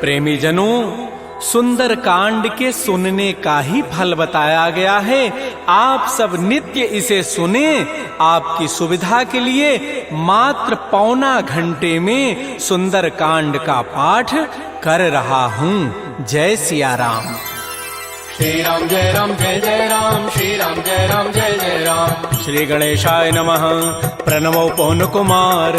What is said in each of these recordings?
प्रेमी जनों, सुंदर कांड के सुनने का ही फल बताया गया है। आप सब नित्य इसे सुने। आपकी सुविधा के लिए मात्र पौना घंटे में सुंदर कांड का पाठ कर रहा हूँ। जय सिया राम। श्री राम जय राम जय जय राम, श्री राम जय राम जय जय राम। श्री गणेशाय नमः। प्रणवो पवन कुमार,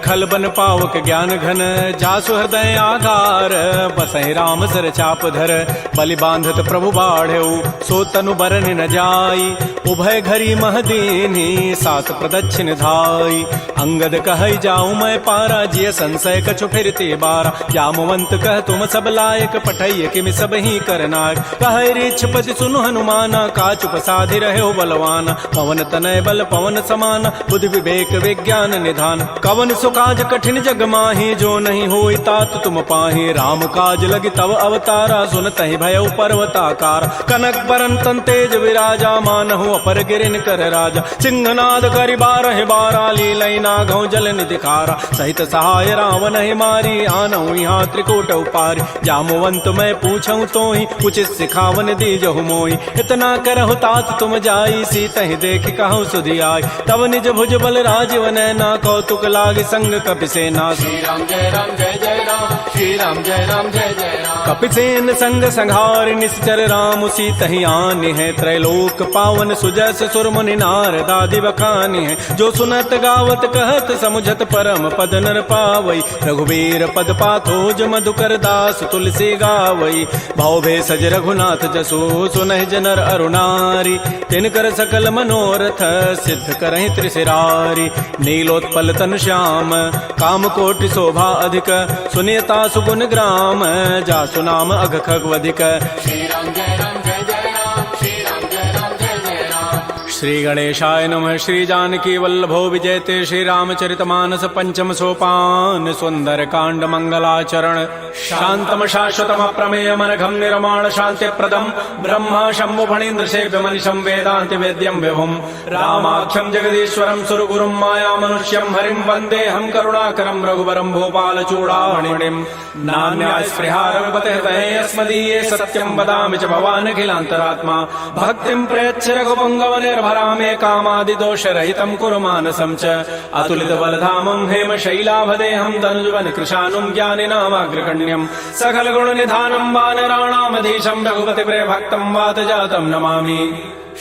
खलबन पावक ज्ञान घन, जासु हृदय आधार, बसहि राम सर चाप धर, बलि बांधत प्रभु बाढ़ऊ, सो तनु बरन न जाई, उभय घरी महदीनी, सास प्रदक्षिण धाई। अंगद कहै जाऊं मैं पारा, जिय संशय कछु फिरते बारा, जामवंत कह तुम सब लायक, पठैय किमि सब ही करनायक। कहै रीछपति सुनु हनुमाना, काचुप साधि रहे बलवाना, पवन तनय बल पवन समाना, बुद्धि विवेक विज्ञान निधान। कवन सुकाज कठिन जग माही, जो नहीं होई तात तुम पाही, राम काज लगी तव अवतारा, सुनतहि भयउ पर्वताकार। कनक बरन तन तेज विराजा, मानहु अपर गिरिन कर राजा, सिंहनाद करि बारहि बारा, लीलई नागौ जल निधिखारा। सहित सहाय रावण ही मारी, आनहु यहाँ त्रिकूट उपारी, जामवंत मैं पूछऊं तोहि, उचित सिखावन दीजहु मोहि। इतना करहु तात तुम जाई, सीतहि देखि कहु सुधि आई, तब निज भुज बल राजीव नैना, कौतुक लागी संग कपिसेना। श्री राम जय राम जय जय राम, श्री राम जय राम जय जय राम। कपिसेन संग संहार, निश्चर राम सीतहि आनि है, त्रैलोक पावन सुजस सुर मुनि नारद आदि बखानि है। जो सुनत गावत कहत समुझत परम पद नर पावई, रघुबीर पद पाथोज मधुकर दास तुलसी गावई। भाव भेषज रघुनाथ जसो, सुनहि जनर अरुणारी, तिनकर सकल मनोरथ सिद्ध करहि त्रिशिरारी। नीलोत्पल तनु श्याम, काम कोटि शोभा अधिक, सुनियता सुगुण ग्राम, जासु नाम अघ खगवधिक। श्री राम जय राम जय जय राम, श्री राम जय राम जय जय राम। श्री गणेशाय नमः। श्री जानकी वल्लभो विजयते, श्री रामचरितमानस पंचम सोपान, सुंदर कांड मंगलाचरण। शांतम शाश्वतम प्रमेयम अनघम निर्माण शांति प्रदम, ब्रह्मा शंभु फणीन्द्र सेव्य मनिषं वेदांति वेद्यम विभुम, रामाख्यम जगदीश्वरम सुरगुरुम माया मनुष्यम हरिम वंदे हम करुणाकरम रघुवरम भोपाल चूड़ामणिम। नान्या स्पृहा रघुपते हृदये अस्मदीये, सत्यम वदामि च भवान् अखिलान्तरात्मा, भक्तिं प्रयच्छ रघुपुंगव निर्भरामे, कामादि दोष रहितं कुरु मानसं च। अतुलित बलधामं हेम शैलाभदेहं, तनुजवन कृशानुं ज्ञानिनामाग्रगण्यं, सकल गुण निधानं वानराणामधीशं, रघुपति प्रिय भक्तं वात जातं नमामि।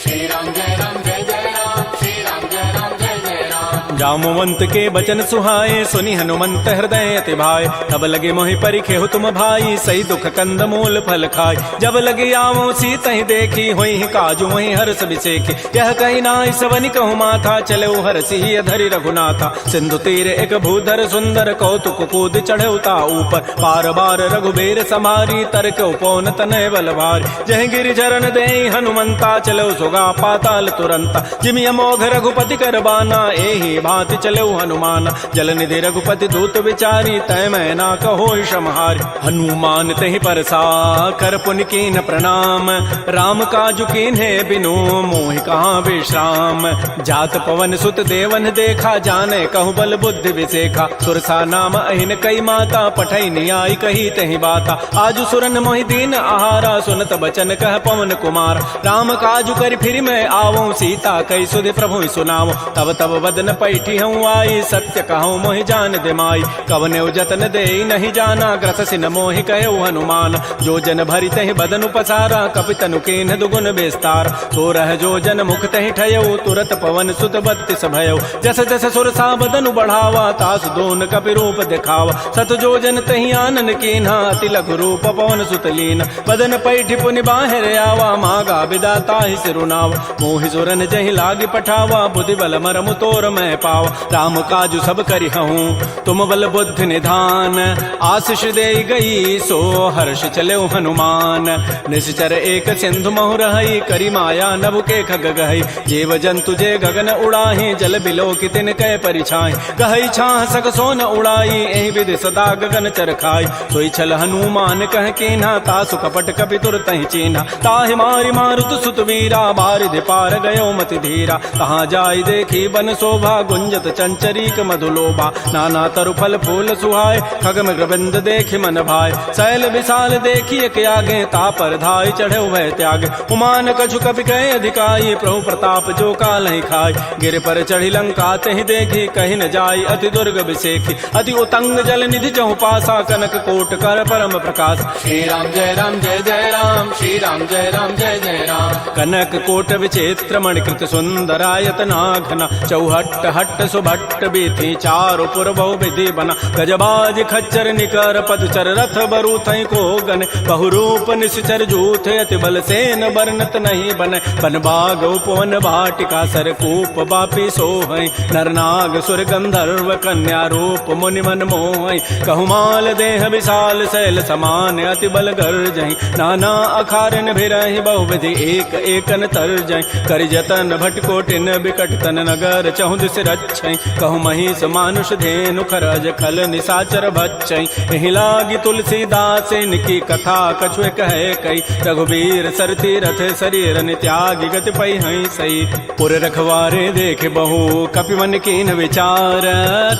श्री राम जय राम जय जय राम, श्री राम जय राम जय जय राम। जामवंत के बचन सुहाए, सुनि हनुमंत हृदय अति भाए, तब लगे मोहि परिखेहु तुम भाई, सही दुख कंद मूल फल खाय। जब लगे आवो सीतहि देखी, होई काजु वही हर्ष बिसेखी, यह कही नाई सवनि कहु माथा, चले हरषि अधरि रघुनाथा। सिंधु तीर एक भूधर सुंदर, कौतुक कूद चढ़े ता ऊपर, पार बार रघुबीर समारी, तरक उपौन तनय बल भारी। जह गिरि चरण देहि हनुमंता, चलो सुगा पाताल तुरंता, जिमि अमोघ रघुपति कर बाना, एहि भांति चलो हनुमान। जल निधि रघुपति दूत विचारी, तय मैं ना कहो क्षमहारी। हनुमान तहि परसा कर पुनि कीन प्रणाम, राम काजु कीन्हे बिनु मोहि कहाँ विश्राम। जात पवन सुत देवन देखा, जाने कहु बल बुद्धि विसेखा, सुरसा नाम अहिन कई माता, पठै नियाई कही तहि बाता। आजु सुरन मोहि दीन आहारा, सुनत बचन कह पवन कुमार। राम काजु कर फिर मैं आवो, सीता कई सुधि प्रभु सुनावो। तब तब बदन पैठी हूँ आई, सत्य कहूँ मोहि जान दिमाई। कवने जतन दे नहीं जाना, ग्रससि न मोहि कहो हनुमान। जो जन भरि तहि बदनु पसारा, कपितनु कीन्ह दुगुन विस्तार। तो रह जो जन मुख तहि ठयऊ, तुरत पवन सुत बत्तिस भयऊ। जस जस सुरसा बदनु बढ़ावा, तासु दोन कपि रूप दिखावा। सत जो जन तहि आनन कीन्हा, अति लघु रूप पवन सुत लीन। बदन पैठि पुनि बाहिर आवा, मागा बिदा ताहि सिरुनावा। मोहि सुरन जहि लागी पठावा, बुद्धि बल मरमु तोर मैं पावा। राम काजु सब करिहऊँ, तुम बल बुद्धि निधान, आशीष दे गई सो हर्ष चले हनुमान। निश्चर एक सिंधु महु रही, करी माया नभ के खग गहई। जीव जंतु जे गगन उड़ाही, जल बिलो की तिन कै परिछाई। गहई छाह सक सोन उड़ाई, एहि विधि सदा गगन चरखाई। सोई छल हनुमान कह कीन्हा, तासु कपट कपि तुरतहि चीन्हा। ताहि मारि मारुत सुत वीरा, बारिधि पार गयो मति धीरा। कहाँ जाई देखी बन शोभा, गुंजत चंचरीक मधुलोभा नाना तरु फल फूल सुहाय खगम गोविंद देखि मन भाय शैल विशाल देखिए के आगे तापर धाय चढ़े भय त्याग उमान कछु कपि कहे अधिकाई प्रभु प्रताप जो काल ही खाय गिर पर चढ़ी लंका तहि देखी कहीं न जाय अति दुर्ग विषेखी अति उतंग जल निधि चहु पासा कनक कोट कर परम प्रकाश श्री राम जय जय राम श्री राम जय जय राम कनक कोट विचित्र मणिकृत सुंदरायत नाघना चौहट्ट हट्ट सुभट्ट बीथी चारु पुर बहु विधि बना गजबाज खच्चर निकर पदचर रथ बरु थई को गन बहुरूप निश्चर जूथ अति बल सेन बरनत नहीं बन बन बाग उपवन भाटिका सरकूप बापी सोहै नरनाग सुर गंधर्व कन्या रूप मुनि मन मोहै कहुमाल देह विशाल शैल समान अति बल गर्जहि नाना अखारन भिरहि बहुविधि एक एकन तरजहि करि जतन भटकोटिन बिकट तन नगर चहु दिस रक्षै कहु महिष मानुष धेनु खरज खल निसाचर भक्षै एहि लागी तुलसीदास इनकी कथा कछुए कहे कई रघुबीर सरती रथ शरीर त्यागी गति पै हई सई पुर रखवारे देख बहु कपि मन कीन विचार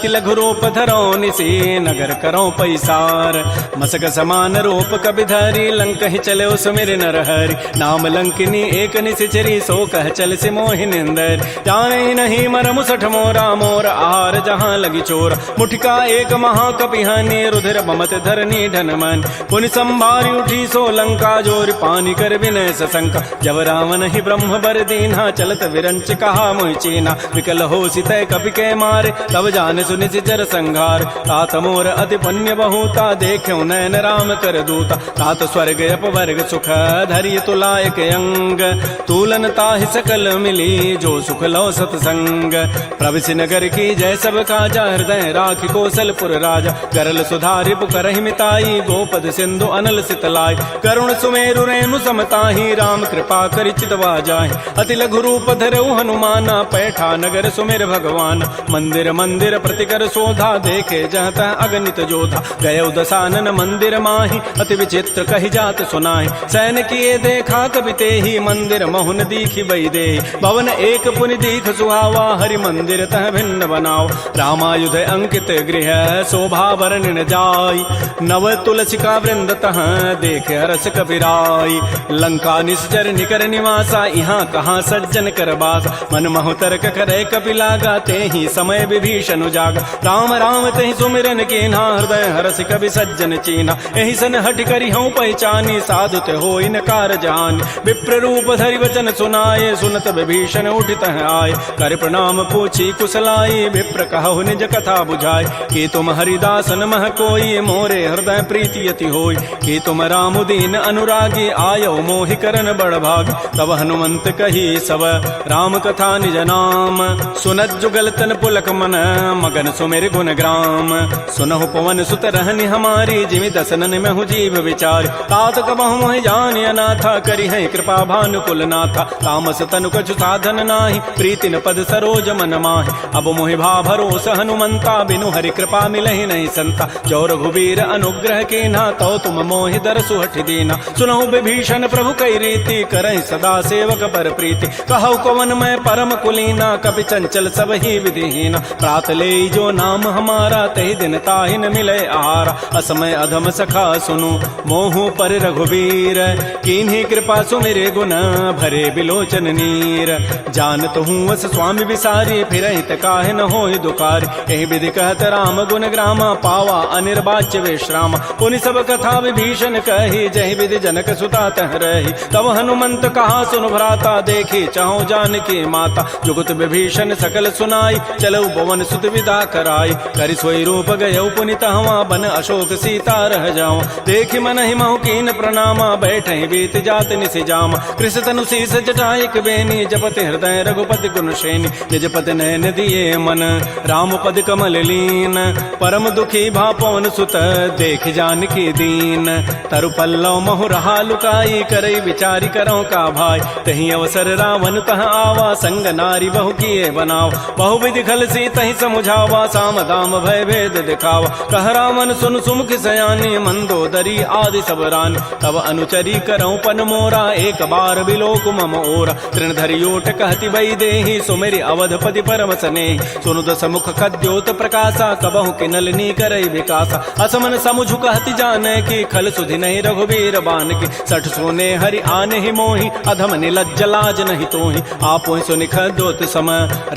तिलघु रूप धरो निसी नगर करो पैसार मसक समान रूप कपि धरी लंक ही चले सुमिर नर हरि नाम लंकिनी एक निसिचरी सो कह चल से मोहि निंदर जाने नहीं मरमु सठ मोरा मोर आहार जहाँ लगी चोर मुठिका एक महाकपिहानी रुधिर बमत धरनी ढन मन पुनि संभारी उठी सो लंका जोर पानी कर विनय सशंका जब रावण ही ब्रह्म बर दीन्हा चलत विरंच कहा मोहि चीना विकल हो सितय कपि के मारे तब जान सुनि सिचर संघार तात मोर अति पुण्य बहुता देख्यो नयन राम कर दूता तात स्वर्ग अपवर्ग सुख धरिय तुलायक अंग तूलन ताहि सकल मिली जो सुख लो सतसंग प्रविशि नगर की जय सब काजा हृदय राखि कौशलपुर राजा गरल सुधारि पुकरहि मिताई गोपद सिंधु अनल सितलाई करुण सुमेरु रेणु समताहि राम कृपा करि चितवा जाहि अति लघु रूप धरऊ हनुमाना पैठा नगर सुमेर भगवान मंदिर मंदिर प्रतिकर शोधा देखे जहत अगणित जोधा गय दसानन मंदिर माहि अति विचित्र कहि जात सुनाहि सैन किए देखा कवि तेहि मंदिर महुन दीखि बई दे भवन एक पुनि दीख सुहावा हरि मंदिर तह भिन्न बनाओ रामायुध अंकित गृह शोभा वर्णन जाय नव तुलसिका वृंद तह देख हरस कबीराई लंका निश्चर निकर निवासा यहाँ कहाँ सज्जन कर बास मन महु तर्क करे कपि लागा तेहि समय विभीषण जागा राम राम तेहि सुमिरन कीन्हा हृदय हरस कवि सज्जन चीन्हा एहि सन हट करि हूँ पहचानी साधु ते होई न कार जान विप्र रूप धरि वचन सुनाए सुनत विभीषण उठित आए कर प्रणाम पूछी कुशलाई विप्र कहु निज कथा बुझाए कि तुम हरिदासन मह कोई मोरे हृदय प्रीति यति होई कि तुम राम दीन अनुरागी आयो मोहि करन बड़ भाग तब हनुमंत कही सब राम कथा निज नाम सुनत जुगल तन पुलक मन मगन सुमेर गुण ग्राम सुनहु पवन सुत रहनि हमारी जिमि दसनन में हूँ जीव विचार तात कबहु मोहि जानि अनाथा करि है कृपा भानुकुल नाथा तामस तनु कछु साधन नाही प्रीति न पद सरोज मन माहि अब मोहि भा भरोस हनुमंता बिनु हरि कृपा मिलहि नहीं संता जो रघुबीर अनुग्रह कीन्हा तो तुम मोहि दरसु हठि दीना सुनहु विभीषण प्रभु कई रीति करहि सदा सेवक पर प्रीति कहु कवन मैं परम कुलीना कपि चंचल सब ही विधिहीना प्रात ले जो नाम हमारा तहि दिन ताहि न मिले आहारा असमय अधम सखा सुनु मोहु पर रघुबीर कीन्ही कृपा सुमिरे गुण भरे बिलोचन नीर जानत हूँ अस स्वामी विसारी फिर काहे न होय दुकार एहि विधि कहत राम गुण ग्रामा पावा अनिर्वाच्य विश्राम पुनि सब कथा विभीषण कही जहि विधि जनक सुता तह रही तब हनुमंत कहा सुन भ्राता देखी चाहु जानकी माता जुगत विभीषण सकल सुनाई चलऊ भवन सुत विदा कराई करि सोई रूप गयऊ पुनि तहवा बन अशोक सीता रह जाऊं देखि मन ही महु कीन प्रणामा बैठे बीत जात निसि जामा कृष तनु शीस जटायक बेनी जपति हृदय रघुपति गुण श्रेणी निज पति नयन दिए मन राम पद कमल लीन परम दुखी भा पवन सुत देख जानकी दीन तरु पल्लव महु रहा लुकाई करई विचारी करो का भाई तही अवसर रावण तह आवा संग नारी बहु किए बनाओ बहु विधि खल सी तही समुझावा साम दाम भय भेद दिखावा कह रावण सुन सुमुख सयानी मंदोदरी आदि सब रान तब अनुचरी करऊं पन मोरा एक बार बिलोक मम ओरा तृण धरियोट कहति बई देहि सुमेरि अवधपति पर करम सने सुनु दस मुख खद्योत प्रकाशा कबहु के नलनी करई विकासा असमन समुझु कहति जाने की खल सुधि नहीं रघुबीर बान की सठ सोने हरि आने ही मोहि अधम निलज्ज लाज नहीं तोहि आपो सुनि खद्योत सम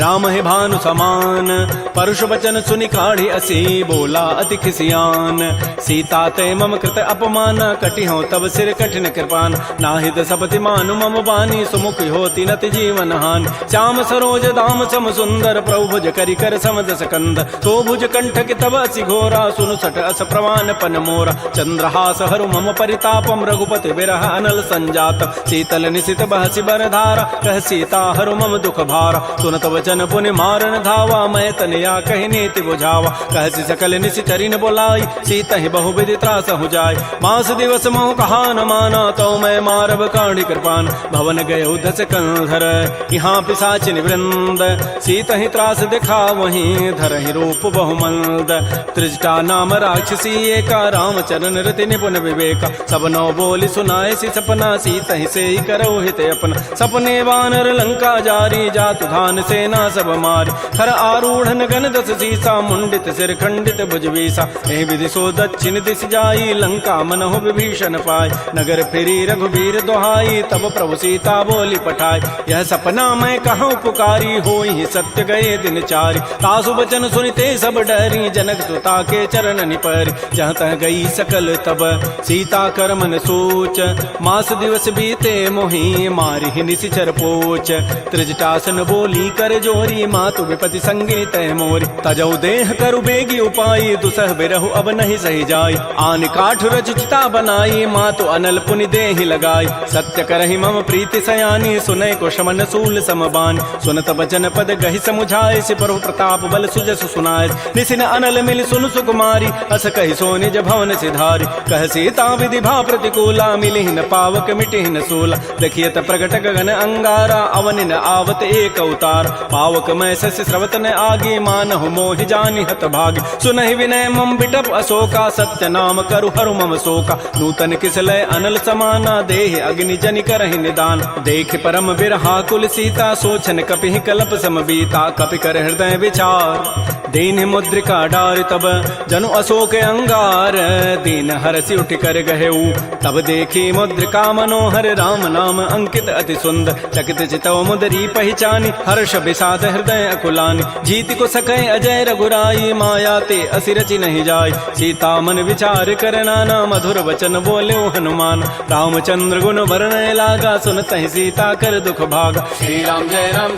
राम है भानु समान परुष वचन सुनि काढ़ी असी बोला अति खिसियान सीता ते मम कृत अपमान कटि हो तब सिर कठिन कृपान नाहित सपति मानु मम बानी सुमुख होती नति जीवन हान श्याम सरोज दाम सम सुंदर प्रभु भुज करि कर समदस कंद तो भुज कंठ के तब असि घोरा सुनु सठ अस प्रवान पन मोरा चंद्रहास हरु मम परितापम रघुपति विरह अनल संजात शीतल निशित बहसि बरधारा कह सीता हरु मम दुख भारा सुनत वचन पुनि मारन धावा मैं तनया कहि नीति बुझावा कहसि सकल निशि चरिन बोलाई सीता ही बहु विधि त्रास हो जाय मास दिवस महु कहा न माना तो मैं मारब काढ़ी कृपान भवन गय दस कंधर यहाँ पिशाचिन वृंद सीता ही त्रास दिखा वहीं धर ही रूप बहुमंद त्रिजटा नाम राक्षसी एका राम चरण रति निपुण विवेका सब नौ बोली सुनाए सी सपना सीता ही से ही करो हित अपना सपने वानर लंका जारी जातु धान सेना सब मारी खर आरूढ़ गन दस सीसा मुंडित सिर खंडित भुजवीसा एहि विधि सो दक्षिण दिश जाई लंका मनहु विभीषण पाय नगर फिरी रघुबीर दोहाई तब प्रभु सीता बोली पठाई यह सपना मैं कहूँ पुकारी होई सत्य गए दिन चारि तासु बचन सुनिते सब डरी जनक सुता के चरण निपरि जहाँ तह गई सकल तब सीता कर मन सोच मास दिवस बीते मोहि मारि निशिचर पोच त्रिजटासन बोली कर जोरी मातु विपति संगी तय मोरी तजौ देह करु बेगी उपाई दुसह बिरहु अब नहीं सही जाय आन काठ रचिता बनाई मातु अनल पुनि देहि लगाई सत्य करहि मम प्रीति सयानी सुनय को शमन सूल समबान सुनत बचन पद गहि समुझाए सि प्रभु प्रताप बल सुजस सुनाय निसिन अनल मिल सुन सुकुमारी अस कहि सो निज भवन सिधारी कह सीता विधि भा प्रतिकूला मिलिहि न पावक मिटिहि न सूला देखियत प्रगट गगन अंगारा अवनि न आवत एक अवतार पावक मैं सस स्रवत न आगे मानहु मोहि जानि हत भाग सुनहि विनय मम बिटप अशोका सत्य नाम करु हरु मम शोका नूतन किसलय अनल समाना देहि अग्नि जनि करहि निदान देख परम बिरहा कुल सीता सोचन कपिहि कलप सम बीता कपि कर हृदय विचार दीन मुद्रिका डार तब जनु अशोक अंगार दीन हरसि उठ कर गहेऊ तब देखी मुद्रिका मनोहर राम नाम अंकित अति सुंदर चकित चितव मुदरी पहचानी हर्ष विषाद हृदय अकुलानी जीत को सकै अजय रघुराई माया ते असिरचि नहीं जाय सीता मन विचार कर नाना मधुर वचन बोले हनुमान रामचंद्र गुण वर्णय लागा सुनत ही सीता कर दुख भागा श्री राम जय राम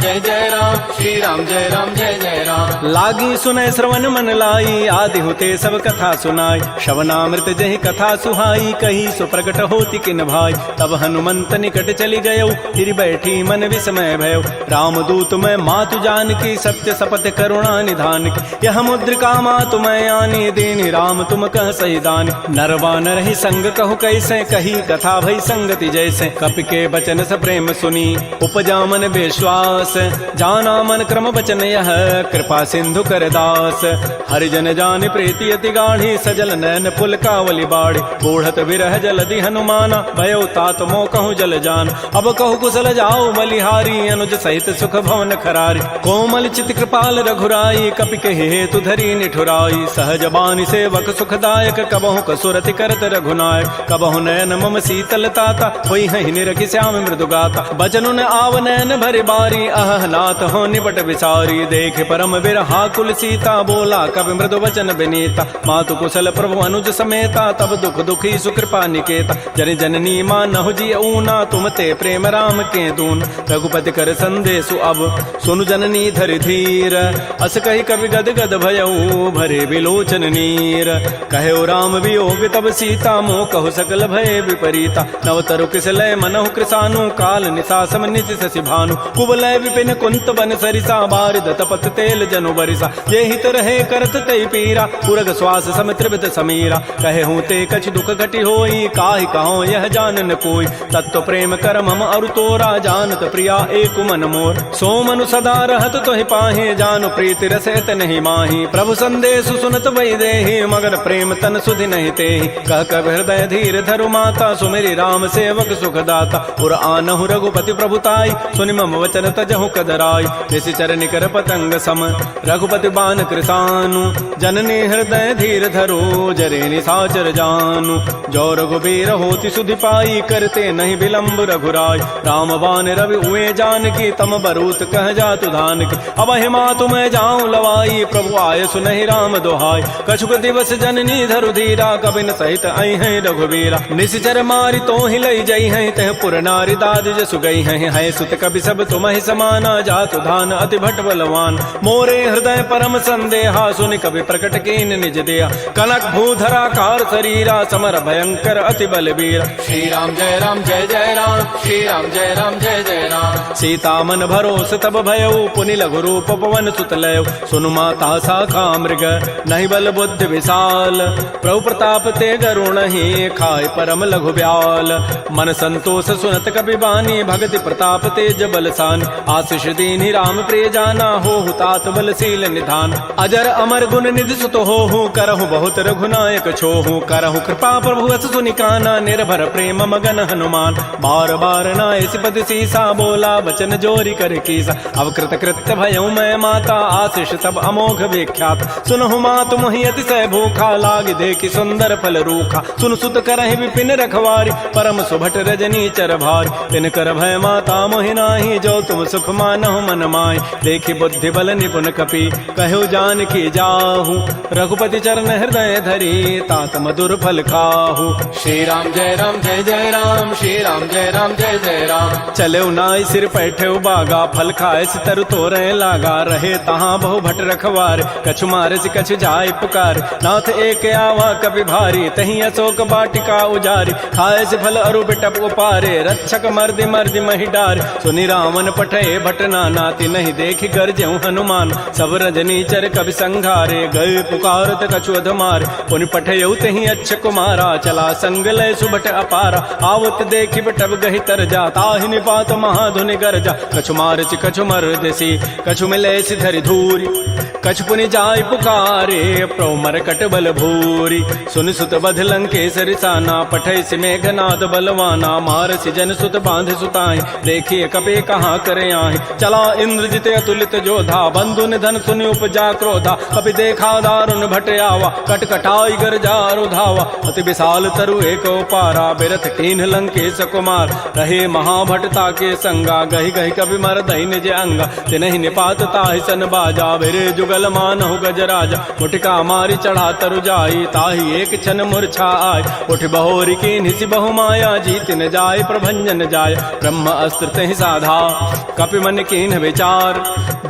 श्री राम जय जय राम लागी सुनय श्रवण मन लाई आदि होते सब कथा सुनाई श्रवणामृत जहि कथा सुहाई कही सो प्रकट होती किन भाई तब हनुमंत निकट चली गयो फिर बैठी मन विस्मय भयो राम दूत मैं मातु जान की सत्य सपथ करुणा निधान की यह मुद्रिका मातु मैं आनी देनी राम तुम कह सही दानी नरवा नर ही संग कहु कैसे कही कथा भई संगति जैसे कपि के बचन स प्रेम सुनी उपजा मन विश्वास जाना मन क्रम बचन यह कृपा सिंधु कर दास हरिजन जान प्रीति अति गाढ़ी सजल नैन पुल कावली बाढ़ी बूढ़त विरह जलधि हनुमाना भयो तात मो कहूँ जल जान अब कहु कुशल जाओ बलिहारी अनुज सहित सुख भवन खरारी कोमल चित कृपाल रघुराई कपि के हेतु धरी निठुराई सहज बानी सेवक सुखदायक कबहु कसुरति करत रघुनायक कबहु नयन मम शीतल ताता होई हहि निरखि श्याम मृदु गाता बचनु न आव नयन भरि बारी अह नाथ हो निपट विसारी देख परम बिरहा कुल सीता बोला कवि मृदु वचन विनीता मातु कुशल प्रभु अनुज समेता तब दुख दुखी सुकृपा निकेता जन जननी मानहु जी ऊना तुम ते प्रेम राम के दून रघुपति कर संदेशु अब सुनु जननी धरि धीर अस कहि कवि गद गद भयऊ भरे विलोचन नीर कहो राम वियोग तब सीता मोह कहु सकल भय विपरीता नव तरु किसलय मनहु कृसानु काल निशासम निज शशि भानु कुवलय विपिन कुंत बन सरिसा बारिद तपत तेल जनु बरिसा ये हित रहे करत ते पीरा पुरग श्वास सम त्रिवित समीरा कहे हूँ ते कछ दुख घटी होई काहि कहो यह जानन कोई तत्व प्रेम कर मम अरु तोरा जानत प्रिया एक मन मोर सो मनु सदा रहत तोहि पाहे जानु प्रीति रसत नहीं माही प्रभु संदेश सुनत वै देहि मगर प्रेम तन सुधि नहीं तेहि कह कब हृदय धीर धरु माता सुमेरी राम सेवक सुख दाता पुर आनहु रघुपति प्रभुताई सुनि मम वचन तजहु कदराई जैसे चरण कर पतंग सम रघुपति बान कृतानु जननी हृदय धीर धरो जरे निसाचर जानु जो रघुबीर होति सुधि पाई करते नहीं विलंब रघुराई राम बान रवि हुए जानकी तम बरूत कह जातु धान की अब हिमा तुम्हें जाऊं लवाई प्रभु आय सुनहि राम दोहाई कछुक दिवस जननी धरु धीरा कबिन सहित आई है रघुबीरा निश्चर मारी तो ही लई जई है तह पुर नारी दाद जसु गई है सुत कवि सब तुम ही समाना जातु धान अति भट बलवान मोरे हृदय परम संदेहा सुनि कवि प्रकट कीन निज दिया कनक भूधरा कार शरीरा समर भयंकर अति बलबीर श्री राम जय राम जय जय राम श्री राम जय राम जय जय राम सीता मन भरोस तब भयउ पुनि लघु रूप पवन सुत लय सुनु माता साखा मृग नहीं बल बुद्धि विशाल प्रभु प्रताप ते गरुण ही खाय परम लघु ब्याल मन संतोष सुनत कपि बानी भगति प्रताप तेज बलसान आशीष दीनि राम प्रिय जाना हो तात बलशील निधान अजर अमर गुण निधि सुत हो करहु बहुत रघुनायक छोहु करहु कृपा प्रभु अस सुनिकाना निर्भर प्रेम मगन हनुमान बार बार नाय सिपति सीसा बोला बचन जोरी कर कीसा अब कृत कृत्य भयउ मैं माता आशीष सब अमोघ विख्यात सुनहु मात मोहि अतिशय भूखा लाग देखि सुंदर फल रूखा सुन सुत करहि विपिन रखवारी परम सुभट रजनी चर भारी तिन कर भय माता मोहि नाही जो तुम सुख मानहु मन माय देखि बुद्धि बल निपुण कपि कहु जान की जाहु रघुपति चरण हृदय धरी तात मधुर फल खाहु श्री राम जय राम जय जय राम श्री राम जय राम जय जय राम चले नाई सिर पैठे बागा फल खाए सितर तोरे लागा रहे तहाँ बहु भट रखवार कछु मारे से कछु जाय पुकार नाथ एक आवा कभी भारी तही अशोक बाटिका उजारी खाए से फल अरु बिटप उपारे रक्षक मर्दि मर्दि मही डार सुनि रावण पठे भट नाती नहीं देखी गरजेऊ हनुमान सब रजनी चर कवि संघारे गए पुकारत कछु अधमार पुनि पठयऊ तही अच्छ कुमारा चला संग लय सुबट अपारा आवत देखी बटब गही तर जा ताहि निपात महाधुनि गरजा कछु मारचि कछु मर्दसी कछु मिले धरि धूरी कछु पुनि जाय पुकारे प्रभु मरकट बल भूरी सुन सुत बध लंकेश रिसाना पठै सि मेघनाद बलवाना मारसि जन सुत बांध सुताई देखिए कपे कहाँ करे आए चला इंद्रजित अतुलित जोधा बंधु निधन सुनि उपजा क्रोधा कपि देखा दारुण भट आवा कटकटाई गरजा रुधावा अति विशाल तरु एक पारा बिरथ कीन्ह लंकेश कुमार रहे महाभटता के संगा गही गही कभी मर दही निज अंगा तिनहि निपात ताहि सन बाजा बिरे जुगल मानहु गजराजा मुटिका मारी चढ़ा तरु जाई ताहि एक क्षण मूर्छा आय उठ बहोरी की निसि बहु माया जीत न जाय प्रभंजन जाय ब्रह्म अस्त्र तहि साधा कपि मन कीन्ह विचार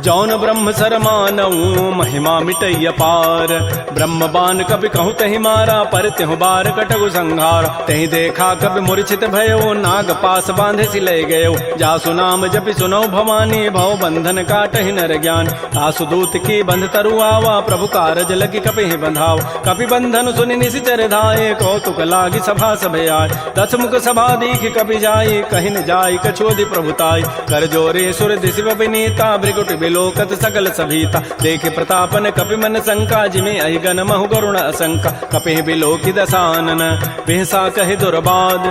जौन ब्रह्म सर मानऊ महिमा मिटैय पार ब्रह्म बान कपि कहूँ तहि मारा पर त्यहु बार कटगु संहार तहि देखा कपि मूर्छित भयो नाग पास बांधे सि लय गयो जासु नाम जपि सुनो भवानी भव बंधन काटहि नर ज्ञान तासु दूत की बंध तरु आवा प्रभु कारज लगी कपि बंधाव कपि बंधन सुनि निशिचर धाये कौतुक लागी सभा सब आय दस मुख सभा दीख कपि जाई कहि न जाई कछोदि प्रभुताई कर जोरे सुर दिशि विनीता भृगुट बिलोकत सकल सभीता देखे प्रतापन कपि मन शंका जिमे अहि गण महु गरुण असंका कपि बिलोकि दसानन बिहसा कहि दुर्बाद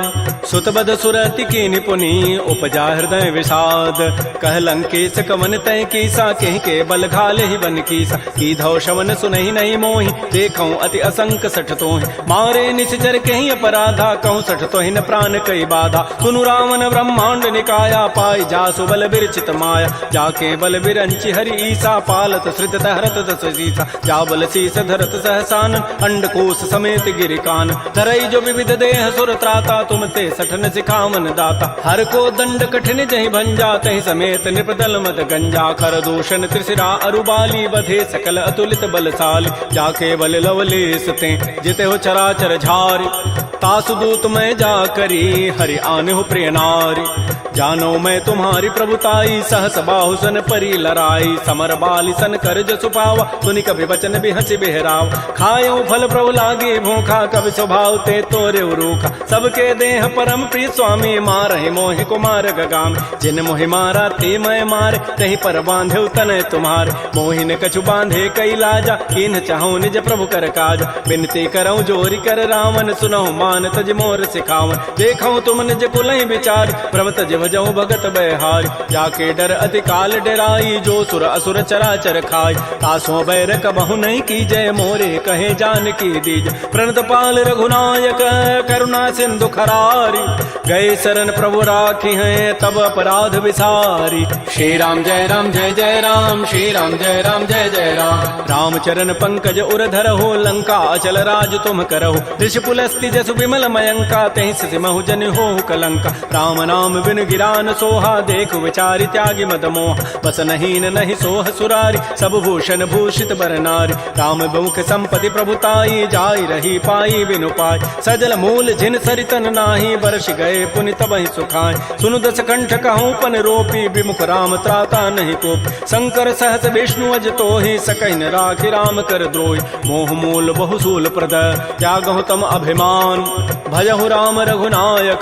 सुतबद सुरति की निपुनी उपजा हृदय विषाद कह लंकेश कवन तय कीसा कहीं के बल घाले ही बन कीसा की धौ शवन सुनहि नहीं मोहि देखऊं अति असंक सठ तोहि मारे निश्चर कहीं अपराधा कहूँ सठ तोहि न प्राण कई बाधा सुनु रावण ब्रह्मांड निकाया पाई जासु बल बिरचित माया जाके बल बिरंचि हरि ईसा पालत श्रित हरत दस शीसा जा बल शीस धरत सहसान अंडकोश समेत गिरिकान धरई जो विविध देह सुर त्राता तुम ते सठन सिखावन दाता हर को दंड कठिन जहि भंजा तहि समेत निपदल मत गंजा कर दूषण त्रिशिरा अरुबाली बधे सकल अतुलित बलशाली जाके बल लवलेस ते जिते हो चराचर झारी तासु दूत मैं जा करी हरि आने हो प्रिय नारी जानो मैं तुम्हारी प्रभुताई, सहस बाहु सन परी लराई, समर बाली सन कर जसु पावा, सुनि कभी वचन भी हंसी बिहराव। खायो फल प्रभु लागे भूखा, कभी स्वभाव ते तोरे रूखा, सबके देह परम प्रिय स्वामी, मारहि मोहि कुमार गगाम। जिन मोहि मारा ते मैं मारे, तही पर बांधे तनय तुम्हारे, मोहिन कछु बांधे कई लाजा, कीन चाहूं निज प्रभु कर काज। बिनती करऊं जोरी कर रावण, सुनहु मान तज मोर सिखावन। देखऊं तुम निज कुलहि विचार, प्रभ तज भजऊं भगत बयहारी। जाके डर अति काल डराई, जो सुर असुर चराचर खाई, तासों बैर कबहु नहीं कीजय, मोरे कहे जानकी दीज। प्रणत पाल रघुनायक, करुणा सिंधु खरारी, गए शरण प्रभु राखी हैं, तब अपराध विसारी। श्री राम जय राम जय जय राम, श्री राम जय राम जय जय राम। रामचरण पंकज उर धरहो, लंका अचल राज तुम करहो। ऋषि पुलस्ति जसु विमल मयंका, तहि सिमहु जन होहु कलंका। राम नाम बिन गिरान सोहा, देखु विचारि त्यागी मद मोह। बस नहीं नहीं सोह सुरारी, सब भूषण भूषित बर नारी। राम मुख संपत्ति प्रभुताई, जाई रही पाई बिनु पाई। सजल मूल जिन सरितन नाही, वर्ष गए पुनि तबहि सुखाय। सुनु दस कंठ कहूँ पन रोपी, विमुख राम त्राता नहीं कोप। शंकर सहस विष्णु अज तोहि, सकहि न राखि राम कर द्रोही। मोह मूल बहुसूल प्रद, त्यागहु तम अभिमान। भजहु राम रघुनायक,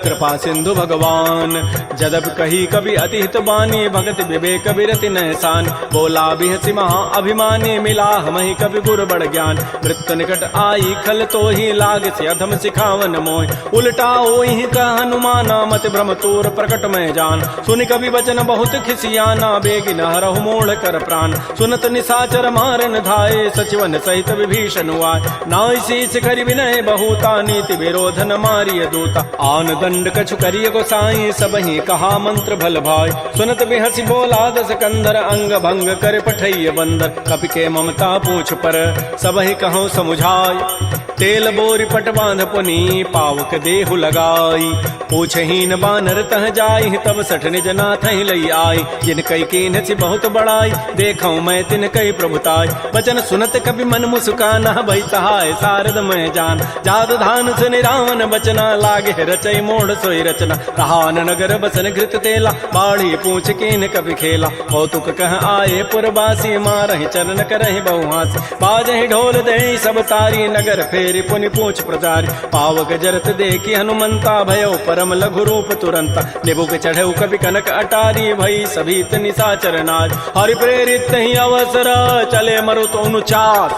कृपा सिंधु भगवान। जदप कही कवि अति हित बानी, भगत विवेक बिरति नहसान। बोला बिहसि महा अभिमानी, मिला हमहि कवि गुर बड़ ज्ञान। मृत्यु निकट आई खल तोहि, लाग से अधम सिखावन मोहि। उल्टा ओहि कह हनुमाना, मत भ्रम तोर प्रकट में जान। सुनि कवि वचन बहुत खिसियाना, बेगी न हरहु मोड़ कर प्राण। सुनत निशाचर मारन धाये, सचिवन सहित विभीषण आए। नाय शीस करि विनय बहुता, नीति विरोध न मारिय दूता। आन दंड कछु करिय गोसाई, सबहि कहा मंत्र भल भाई। सुनत बिहसि बोला दस कंधर, अंग भंग कर पठैय बंदर। कपि के ममता पूछ पर, सबहि कहूँ समुझाई। तेल बोरी पट बांध पुनी, पावक देहु लगाई। पूछहीन बानर तह जाई, तब सठ निज नाथ ही लई आई। जिन कई कीन सी बहुत बड़ाई, देखऊं मैं तिन कई प्रभुताई। वचन सुनत कभी मन मुस्काना, भई सहाय सारद मैं जान। जात धान सुनि रावण बचना, लागे रचई मोड़ सोई रचना। कहान नगर बसन घृत तेला, बाढ़ी पूछ कीन कभी खेला। कौतुक कह आए पुरवासी, मारहि चरण करहि बहुहासी। बाजहि ढोल देहि सब तारी, नगर फेरि पुनि पूछ प्रजारी। पावक जरत देखी हनुमंता, भयो परम लघु रूप तुरंता। निबुक चढ़ऊ कवि कनक अटारी, भई सभीत निशाचर नाज। हरि प्रेरित ही अवसर, चले मरुत अनुचार।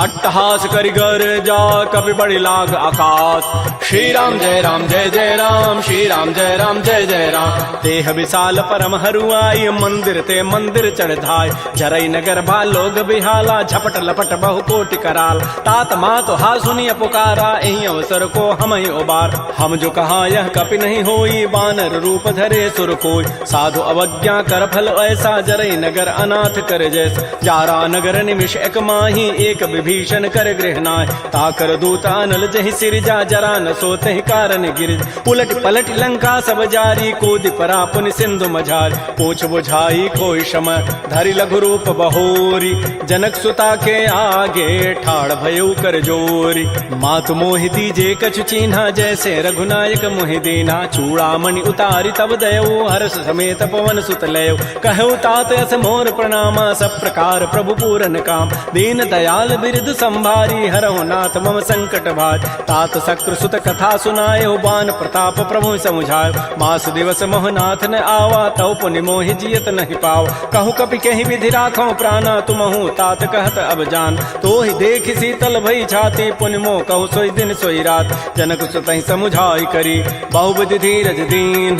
अट्टहास करि गर जा, कवि बड़ी लाग आकाश। श्री राम जय राम जय जय राम, श्री राम जय राम जय जय राम। देह विशाल परम हरुआई, मंदिर ते मंदिर चढ़ाई। जरई नगर भालोग बिहाला, झपट लपट बहु कोटि कराल। तात मात हा सुनिय पुकारा, एहि अवसर को हम ही उबार। हम जो कहा यह कपि नहीं होई, बानर रूप धरे सुर कोई। साधु अवज्ञा कर फल ऐसा, जरई नगर अनाथ कर जैसा। जारा नगर निमिष एक माही, एक विभीषण कर गृहनाय। ताकर दूत अनल जहि सिरजा, जरा न सोते कारण गिर। उलट पलट लंका सब जारी, कूदि परा पुनि सिंधु मझारी। पूछ बुझाई कोई शम, धरि लघु रूप बहोरी। जनक सुता के आगे, ठाड़ भयउ कर जोरी। मातु मोहि दीजे कछु चीन्हा, जैसे रघुनायक मोहि दीना। चूड़ामणि उतारी तब दयऊ, हर्ष समेत पवन सुत लयऊ। कहऊ तात अस मोर प्रणामा, सब प्रकार प्रभु पूरन काम। दीन दयाल बिरद संभारी, हरहु नाथ मम संकट भार। तात शक्र सुत कथा सुनायो, बान प्रताप प्रभु समुझायो। मास दिवस मोहनाथ न आवा, तव पुनि मोहि जियत नहीं पाव। कहूँ कपि कहीं विधि राखो प्राणा, तुमहु तात कहत अब जान। तो ही देख शीतल भई छाती, पुनि मोह कहु सोई दिन सोई रात। जनक सुतहि समुझाई करी, बहुविधि धीरज दीन।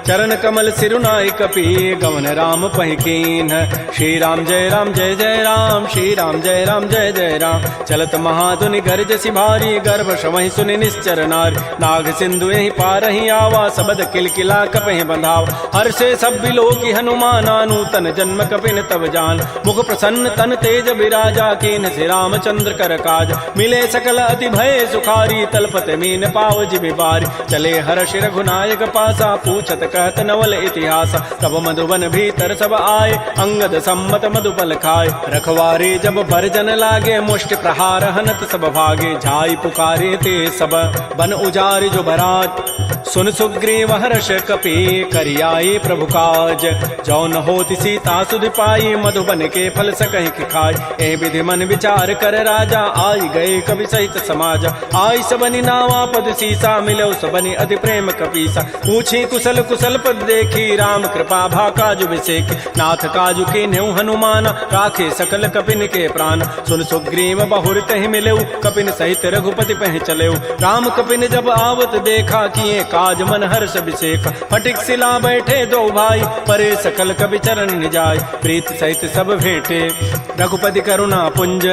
चरण कमल सिरुनाई कपि, गमन राम पहि कीन। श्री राम जय राम जय जय राम, श्री राम जय राम जय जय राम। चलत महाधुनि गर्ज सिभारी, गर्भ श्रवहि सुनि निश्चर नारी। नाग सिंधु यही पारहि आवा, सबद किलकिला कपहि बंधाव। हर्षे सब बिलोकी हनुमाना, नूतन जन्म कपिन तब जान। मुख प्रसन्न तन तेज विराजा, कीन से रामचंद्र कर काज। मिले सकल अति भय सुखारी, तलपत मीन पाव जिमि बारी। चले हर्ष रघुनायक पासा, पूछत कहत नवल इतिहास। तब मधुबन भीतर सब आए, अंगद सम्मत मधुपल खाए। रखवारे जब बरजन लागे, मुष्टि प्रहार हनत सब भागे, जाई पुकारे ते सब बन उजारे जो बरात। सुन सुग्रीव हर्ष कपि करियाए प्रभु काज, जौन होति सीता सुध पाई मधुबन के फल सकहि कि खाय। ए विधि मन विचार कर राजा, आई गए कवि सहित समाज। आई सबनि नावा पद सीसा, मिलो सबनि अति प्रेम कपीसा। पूछी कुशल कुशल पद देखी, राम कृपा भा काजु विसेख। नाथ काजु के नेउ हनुमान, राखे सकल कपिन के प्राण। सुन सुग्रीव बहुर तहि मिलेउ, कपिन सहित रघुपति पह चलेउ। राम कपिन जब आवत देखा, किए काज मन हर्ष विषेक। फटिक सिला बैठे दो भाई, परे सकल कवि चरण निजाय। प्रीत सहित सब भेंटे, रघुपति करुणा पुंज।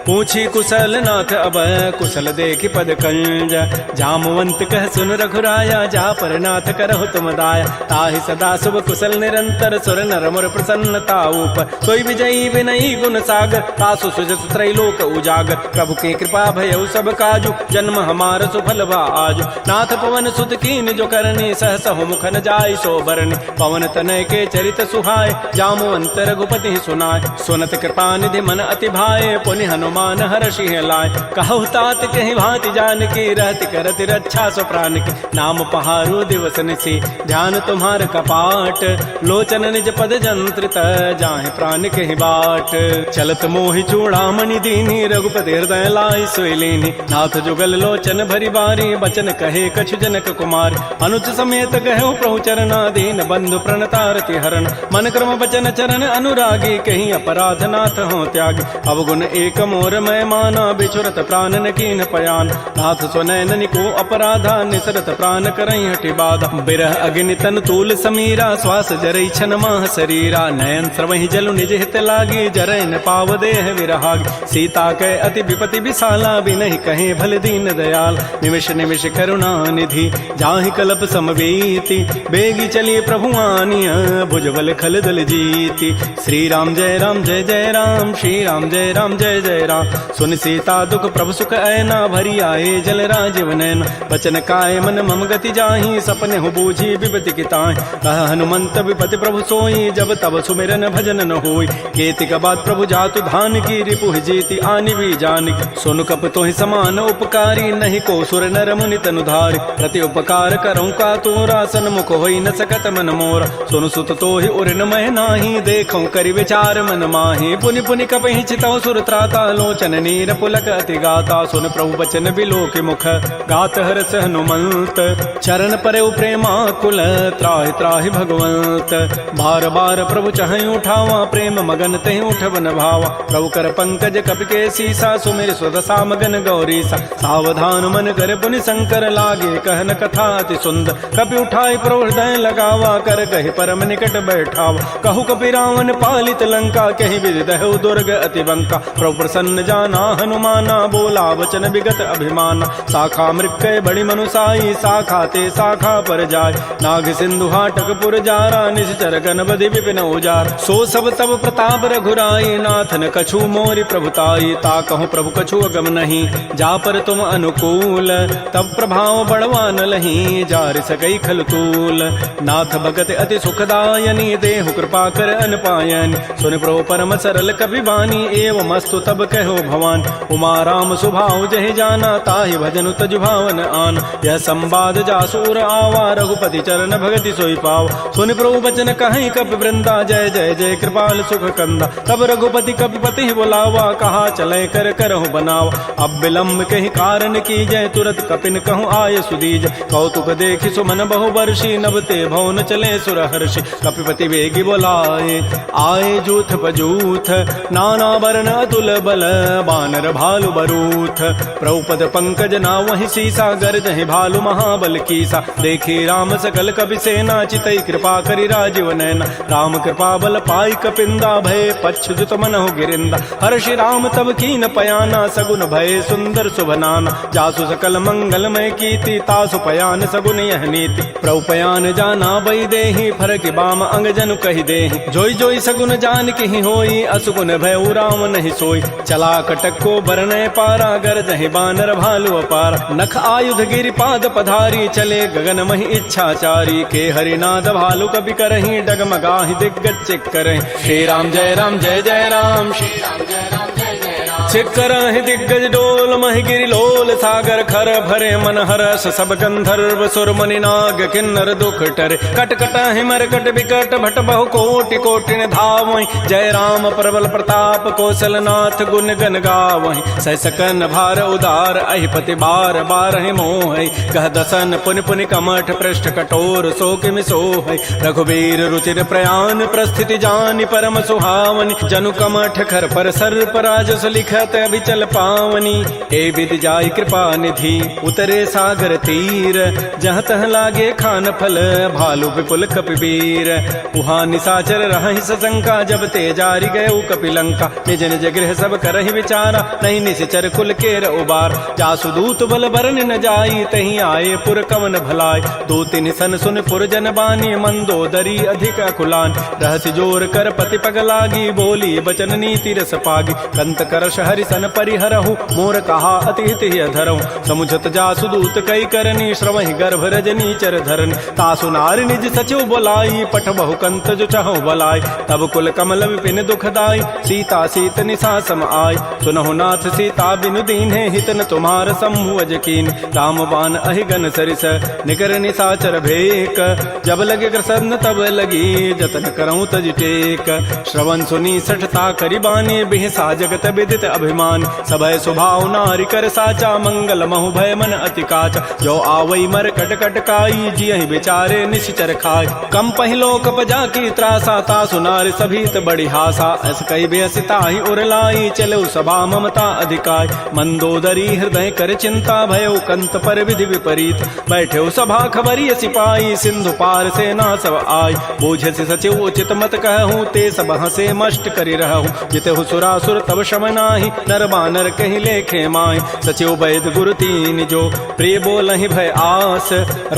पूछी कुशल नाथ अब, कुशल देखि पद कंज। जामवंत कह सुन रघुराया, जा पर नाथ करहु तुम दाया। ताहि सदा शुभ कुशल निरंतर, सुर नर मुर प्रसन्नता ऊपर। सोई विजयी विनयी गुण सागर, तासु सुजस त्रैलोक उजागर। प्रभु की कृपा भयउ सब काजु, जन्म हमार सुफल भा आजु। नाथ पवन सुत कीन जो करनी, सहसहु मुख न जाय सो बरनी। पवन तनय के चरित सुहाय, जामवंत रघुपति सुनाय। सुनत कृपा निधि मन अति भाए, पुनि हनुमान हर्षि लाय। कहु तात कहि भांति जानकी, रहति करति रक्षा सो प्राण की। नाम पहारो दिवस निसी, ध्यान तुम्हार कपाट। लोचन निज पद जंत्रित, जाहि प्राण कहि बाट। चलत मोहि चूड़ामणि दीनी, रघुपति हृदय लाय सोई लीनी। नाथ जुगल लोचन भरी बारी, बचन कहे कछु जनक कुमार। अनुज समेत कहु प्रभु चरना, दीन बंधु प्रणतारति हरण। मन क्रम बचन चरण अनुरागी, कहीं अपराध नाथ हो त्यागी। अवगुण एक मोर मैं माना, बिछुरत प्राण न कीन पयान। नाथ सुनैन को अपराधा, निसरत प्राण करई हटि बाधा। बिरह अग्नि तन तूल समीरा, श्वास जरई छन माह शरीरा। नयन स्रवहि जलु निज हित लागी, जरै न पाव देह विरहागी। सीता कै अति विपति विशाला, बिनहि कहे भल दीन दयाल। निमिष निमिष करुणा निधि, जाहि कल्प समवेति। बेगी चलिए प्रभु आनिया, भुजबल खल दल जीति। श्री राम जय राम जय जय राम, श्री राम जय राम जय जय राम। सुन सीता दुख प्रभु सुख ऐना, भरी आए जल राजीव नैना। बचन काय मन मम गति जाहि, सपने हो बूझी विपति की ताहि। कह हनुमंत विपति प्रभु सोई, जब तब सुमिरन भजन न होई। केतिक बाद प्रभु जातु धान की, रिपुह जीति आनि भी जानकी। सुन कप तोहि समान उपकारी, नहीं को सुर नर मुनि तनु धारि। प्रति उपकार करऊँ का तोरा, सन्मुख होई न सकत मन मोरा। सुन सुत तोहि उरिन मह नाही, देखऊँ करि विचार मन माहि। पुनि पुनि कपहि चितौ सुर त्राता, लोचन नीर पुलक अति गाता। सुन प्रभु बचन बिलोक मुख, गात हरस हनुमंत। चरण परउ प्रेमाकुल, त्राहि त्राहि भगवंत। बार बार प्रभु चहई उठावा, प्रेम मगन तहि उठवन भावा। प्रभु कर पंकज कपि के सीसा, सुमिर स्वदसा मगन गौरीसा। सावधान मन कर पुनि शंकर, लागे कहन कथा अति सुंदर। कपि उठाई प्रभु हृदय लगावा, कर कहि परम निकट बैठावा। कहु कपि रावण पालित लंका, कहि विधि दहु दुर्ग अति बंका। प्रभु प्रसन्न जाना हनुमाना, बोला वचन विगत अभिमाना। शाखा मृक्कय बड़ी मनुसाई, शाखा ते शाखा पर जाय। नाग सिंधु हाटक पुर जारा, निश्चर गण बधि विपिन उजार। सो सब तब प्रताप रघुराई, नाथन कछु मोरि प्रभुताई। ता कहूँ प्रभु कछु अगम नहीं, जा पर तुम अनुकूल। तब प्रभाव बड़वा न लही, जार सकई खल तूल। नाथ भगत अति सुखदायनी, देहु कृपा कर अनपायनी। सुन प्रभु परम सरल कपि बानी, एवं मस्तु तब कहो भवान। उमा राम सुभाव जहि जाना, ताहि भजनु तजु भावन आन। यह संवाद जासूर आवा, रघुपति चरण भगति सोई पाव। सुन प्रभु बचन कहीं कपि वृंदा, जय जय जय कृपाल सुख कंदा। तब रघुपति कपिपति बुलावा, कहा चले कर करहु बनावा। अब विलम्ब कहि कारण की जय, तुरत कपिन कहूँ आय सुदीज। कौतुक देखि सुमन बहु वर्षी, नभते भवन चले सुर हर्षि। कपिपति वेगी बोलाए, आए जूथ बजूथ। नाना वर्ण अतुल बल, बानर भालु बरूथ। प्रभुपद पंकज ना वहि सीसा, गर्जहि भालु महाबल कीसा। देखी राम सकल कपि सेना, चितई कृपा करि राजीव नैना। राम कृपा बल पाई कपिंदा, भय पच्छुत मनहु गिरिंदा। हर्षि राम तब कीन पयाना, सगुन भय सुंदर सुभनाना। जासु सकल मंगलमय कीर्ति, तासु पयान सगुन यह नीति। प्रभु पयान जाना बई देहि, फरकि बाम अंग जनु कहि देहि। जोई जोई सगुन जान की होई, असुगुन भय राम नहीं सोई। चला कटक को बरनय पारा, गरजहि बानर भालु अपारा। नख आयुध गिरि पाद पधारी, चले गगन महि इच्छाचारी। के हरिनाद भालु कपि करहि, डगमगाहि दिग्गज चिक करहि। श्री राम जय जय राम, श्री राम जय जय राम। छिकर दिग्गज डोल महि गिरि लोल सागर खर भरे मन हरस सब गंधर्व सुर मुनि नाग किन्नर दुख टरे कट कट हिमर कट विकट भट बहु कोटि कोटि धावहि जय राम प्रबल प्रताप कौशल नाथ गुण गन गावहि सहसकन भार उदार अहिपति बार बारहि मोह गह दसन पुनि पुनि कमठ पृष्ठ कठोर सोकिमि सोह रघुबीर रुचिर प्रयान प्रस्थिति जानि परम सुहावनि जनु कमठ खर पर सर्प राजस लिखत अभिचल पावनी ए विधि जाय कृपा निधि उतरे सागर तीर जहाँ तह लागे खान फल भालु विपुल कपिवीर उहाँ निसाचर रहि सशंका जब ते जारी गए कपिलंका निज निज गृह सब करहि विचारा नहीं निश्चर कुल केर उबार जासु दूत बल बरन न जाई तही आए पुर कवन भलाय दो तिन सन सुन पुर जन बानी मंदोदरी अधिक अकुलान रहस्य जोर कर पति पग लागी बोली बचन नीति रस पागी कंत करश हरि सन परिहरहु मोर कहा अति हित धरहु समुझत जासु दूत कई करनी श्रवहि गर्भ रजनी चर धरन तासु नारी निज सचिव बोलाई पठ बहु कंत जो चहु बलाई तब कुल कमल विपिन दुखदाई सीता सीत निशा सम आय सुनहु नाथ सीता बिनु दीन्हे हित न तुम्हार सम्मुअज कीन राम बान अहिगन सरिस निकर निशाचर भेक जब लगे कृष्ण तब लगी जतन करऊं तज टेक श्रवण सुनी सठता करिबानी बिहसा जगत विदित अभिमान सभय स्वभाव नारी कर साचा मंगल महु भय मन अति काचा जो आवई मर कट कट काई जियहि बेचारे निश्चर खाय कम पहिलो कपजा की त्रासा तासु नारी सभीत बड़ी हासा ऐस कई बेसिता ही उरलाई चलो सभा ममता अधिकाय मंदोदरी हृदय कर चिंता भयो कंत पर विधि विपरीत बैठे सभा खबरी सिपाही सिंधु पार सेना सब आय बोझ से सचिव उचित मत कहूँ ते सब हसे मष्ट करि रहूँ जितहु सुरासुर तब शम नाही नर बानर कहि लेखे माय सचिव वैद गुरु तीन जो प्रिय बोलहि भय आस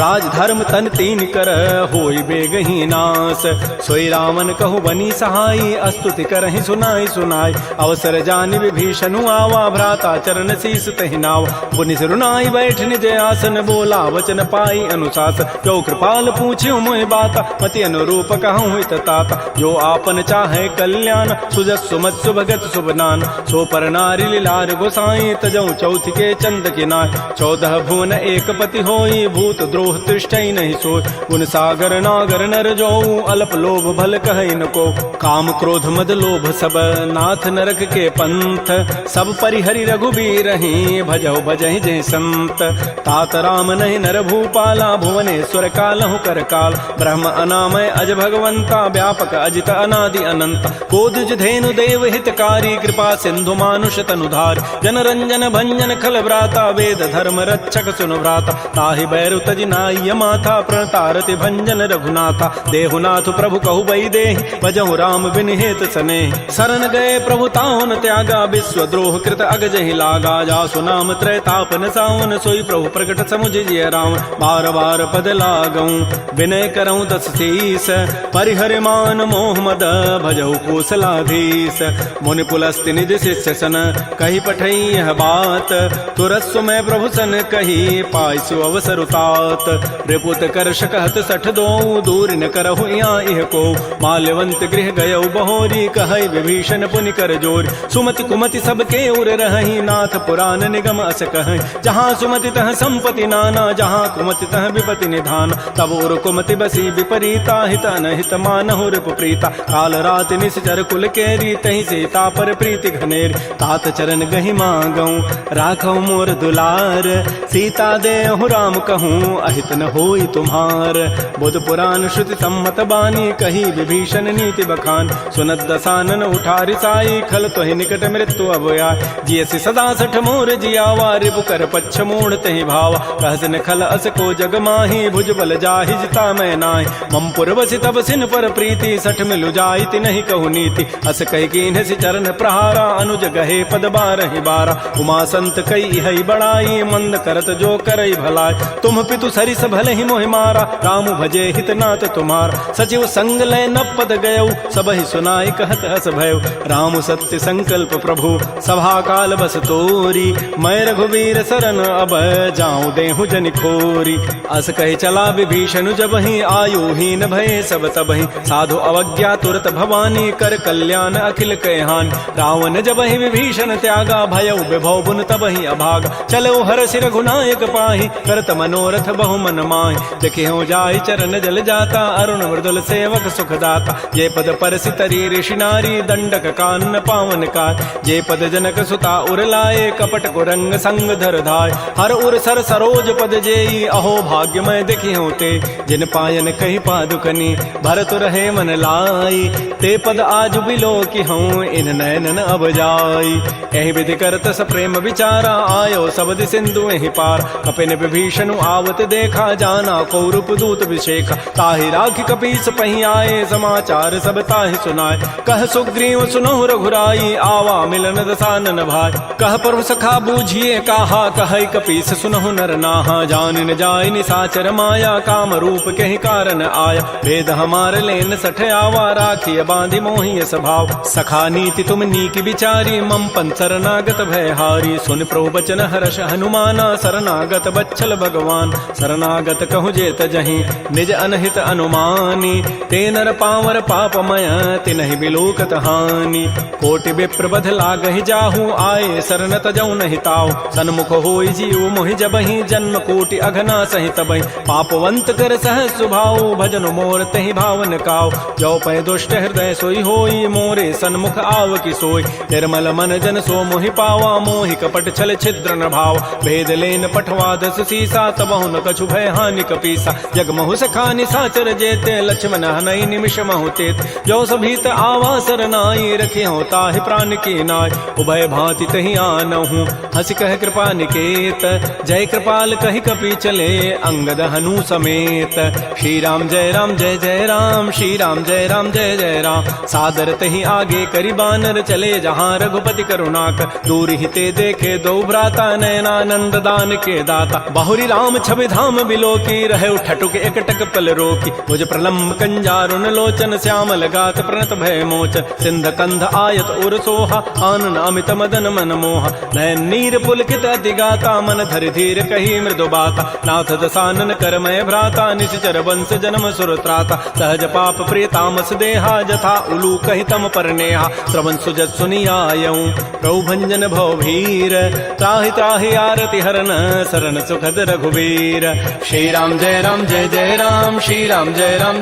राज धर्म तन तीन कर होई बेगहि नास सोई रावण कहु बनी सहाई अस्तुति करहि सुनाई सुनाई अवसर जानि विभीषणु आवा भ्राता चरण शीस तहि नाव पुनि सिरुनाई बैठ निज आसन बोला वचन पाई अनुशास जो कृपाल पूछ्यो मोहि बाता मति अनुरूप कहूँ हित ताता जो आपन चाहे कल्याण सुजस सुमत सुभगत सुबनान सो पर नारी लीलार गोसाई तजऊ चौथ के चंद किनाय 14 भुवन एक पति होई भूत द्रोह तृष्टि नहीं सोय उन सागर नागर नर जो अल्प लोभ भल कहै न को काम क्रोध मद लोभ सब नाथ नरक के पंथ सब परिहरि रघुबीर ही भजहु भजहि जय संत तात राम नहीं नर भूपाला भुवनेश्वर कालहु कर काल ब्रह्म अनामय अज भगवंता व्यापक अजित अनादि अनंत कोदिज धेनु देव हितकारी कृपा सिंधु मानुष तनुधार जन रंजन भंजन खल व्राता वेद धर्म रक्षक सुनु व्राता ताहि बैरु तजि नाय माथा प्रणतारति भंजन रघुनाथा देहुनाथ प्रभु कहु बई देहि भजहु राम बिन हेत सने शरण गए प्रभु ताहुन त्यागा विश्व द्रोह कृत अगजहि लागा जासु नाम त्रैतापन सावन सोई प्रभु प्रकट समुझ जिय राम बार बार पद लागऊं विनय करऊं दस शीस परिहर मान मोह मद भजहु कौशलाधीश मुनि पुलस्ति निज शिष्य सन कही पठई यह बात तुरस्व में प्रभु सन कही पाइसु अवसर उतात रिपुत कर शकहत सठ दो दूर न करहु यहाँ इह को माल्यवंत गृह गयौ बहोरी कहै विभीषण पुनि कर जोर सुमति कुमति सबके उर रहि नाथ पुराण निगम अस कहै जहाँ सुमति तह संपति नाना जहाँ कुमति तह विपति निधान तब उर कुमति बसी विपरीता हित अनहित मानहु रिपु प्रीता काल रात निश्चर कुल केरी तहि सीता पर प्रीति घनेर तात चरण गहि मांगऊं राखौ मोर दुलार सीता देहु राम कहूँ अहित न होई तुम्हार बुध पुराण श्रुति सम्मत बानी कही विभीषण नीति बखान सुनत दसानन उठारि साई खल तोहि निकट मृत्यु अभया जियसि सदा सठ मोर जियावा रिपु कर पच्छ मूढ़ तहि भावा कहसन खल अस को जग माही भुज बल जाहि जिता मैं नाहि मम पुरवसि तब सिन पर प्रीति सठ मिलु जाइति नहीं कहु नीति अस कहि कीन्ह सि चरण प्रहारा अनुज गहे पद बारहि बारा उमा संत कई हई बड़ाई मंद करत जो करई भलाई तुम पितु सरिस भले ही मोहि मारा राम भजे हित नाथ तुम्हार सचिव संग लय न पद गयौ सब ही सुनाई कहत हस भयउ राम सत्य संकल्प प्रभु सभा काल बस तोरी मैं रघुवीर शरण अब जाऊं देहु जनि खोरी अस कहि चला विभीषण जब ही आयुहीन भय सब तब ही साधु अवज्ञा तुरत भवानी कर कल्याण अखिल कहहान रावण जब ही विभीषण त्यागा भयउ विभव बुन तबहि अभागा चलो हरषि रघुनायक पाहि करत मनोरथ बहु मन माहि देखि हो जाय चरण जल जाता अरुण मृदुल सेवक सुखदाता ये पद परसि तरी ऋषि नारी दंडक कानन पावन काय जे पद जनक सुता उर लाए कपट कुरंग संग धर धाय हर उर सर सरोज पद जेई अहो भाग्यमय देखि होते जिन पायन कही पादुकनी भरत रहे मन लाई ते पद आज बिलो की हूँ इन नयनन अब जाई एहि विधि करत स प्रेम विचारा आयो सबद सिंधु एहि पार कपिन विभीषण आवत देखा जाना कौरूप दूत विशेखा ताहि राखि कपीस पही आए समाचार सब ताहि सुनाए कह सुग्रीव सुनहु रघुराई आवा मिलन दसानन भाई कह प्रभु सखा बूझिए काहा कह कपीस सुनहु नर नाहा जान न जाय निसाचर माया काम रूप कहि कारण आया भेद हमार लेन सठ आवा राखिय बांधि मोहि स्वभाव सखा नीति तुम नीक विचारी मम पन शरणागत भयहारी सुन प्रभु बचन हर्ष हनुमाना शरणागत बच्छल भगवान शरणागत कहु जेत जहीं निज अनहित अनुमानी ते नर पावर पापमय तिनहि बिलोकत हानि कोटि विप्र बध लागहि जाहू आए शरण तजौ नहि ताऊ सन्मुख होई जीव मोहि जबहि जन्म कोटि अघना सहित बहि पापवंत कर सह सुभाऊ भजन मोर तहि भावन काऊ जो पै दुष्ट हृदय सोई होई मोरे सन्मुख आव की सोई निर्मल मन जन सो मोहि पावा मोहि कपट छल छिद्र न भाव भेद लेन पठवा दस सीसा तबहु न कछु भय हानि कपीसा जग महु सखानि साचर जेते लक्ष्मण हनई निमिष महु तेत जो सभीत आवा सरनाई रखे हो ताहि प्राण की नाय उभय भांति तहि आनहु हंसी कह कृपा निकेत जय कृपाल कहि कपि चले अंगद हनु समेत श्री राम जय जय राम श्री राम जय जय राम सादर तहि आगे करि बानर चले जहाँ रघुपति करुणाकर दूर ही ते देखे दो भ्राता नयनानंद दान के दाता बाहुरी राम छवि धाम बिलो की रहे ठटुक एकटक पल रोकी मुझ प्रलम्ब कंजारुन लोचन श्यामल गात प्रणत भय मोचन सिंध कंध आयत उर सोहा आनन अमित मदन मन मोहा नयन नीर पुलकित अति गाता मन धरि धीर कही मृदु बाता नाथ दसानन करमय भ्राता निश्चर वंश जन्म सुर त्राता सहज पाप प्रिय तामस देहा जथा उलू कहि तम पर नेहा श्रवण सुजत सुनियायऊं प्रभु भंजन भव भीर त्राहि त्राहि आरति हरन शरण सुखद रघुवीर श्री राम जय राम श्री राम जय जय राम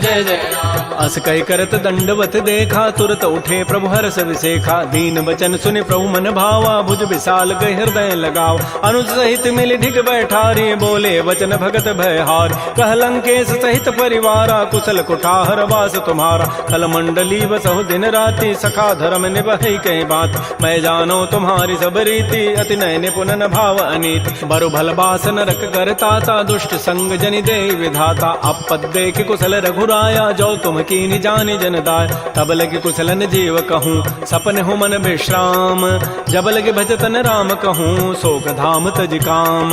अस कहि करत दंडवत देखा तुरत उठे प्रभु हर्ष विसेखा दीन वचन सुनि प्रभु मन भावा भुज विशाल गहि हृदय लगाव अनुज सहित मिल ढिग बैठारी बोले वचन भगत भयहार कह लंकेश सहित परिवारा कुशल कुठार वास तुम्हारा कल मंडली बसहु दिन राति सखा धर्म निभहि कई बात मैं जानो तुम्हारी सब रीति अति नय निपुन भाव अनीति बरु भल बास नरक करताता दुष्ट संग जनि दे विधाता अपद देख कुशल रघुराया जो तुम कीनि जानि जन दाय तब लगे कुशलन जीव कहूँ सपन हो मन विश्राम जब लगे भजतन राम कहूँ शोक धाम तज काम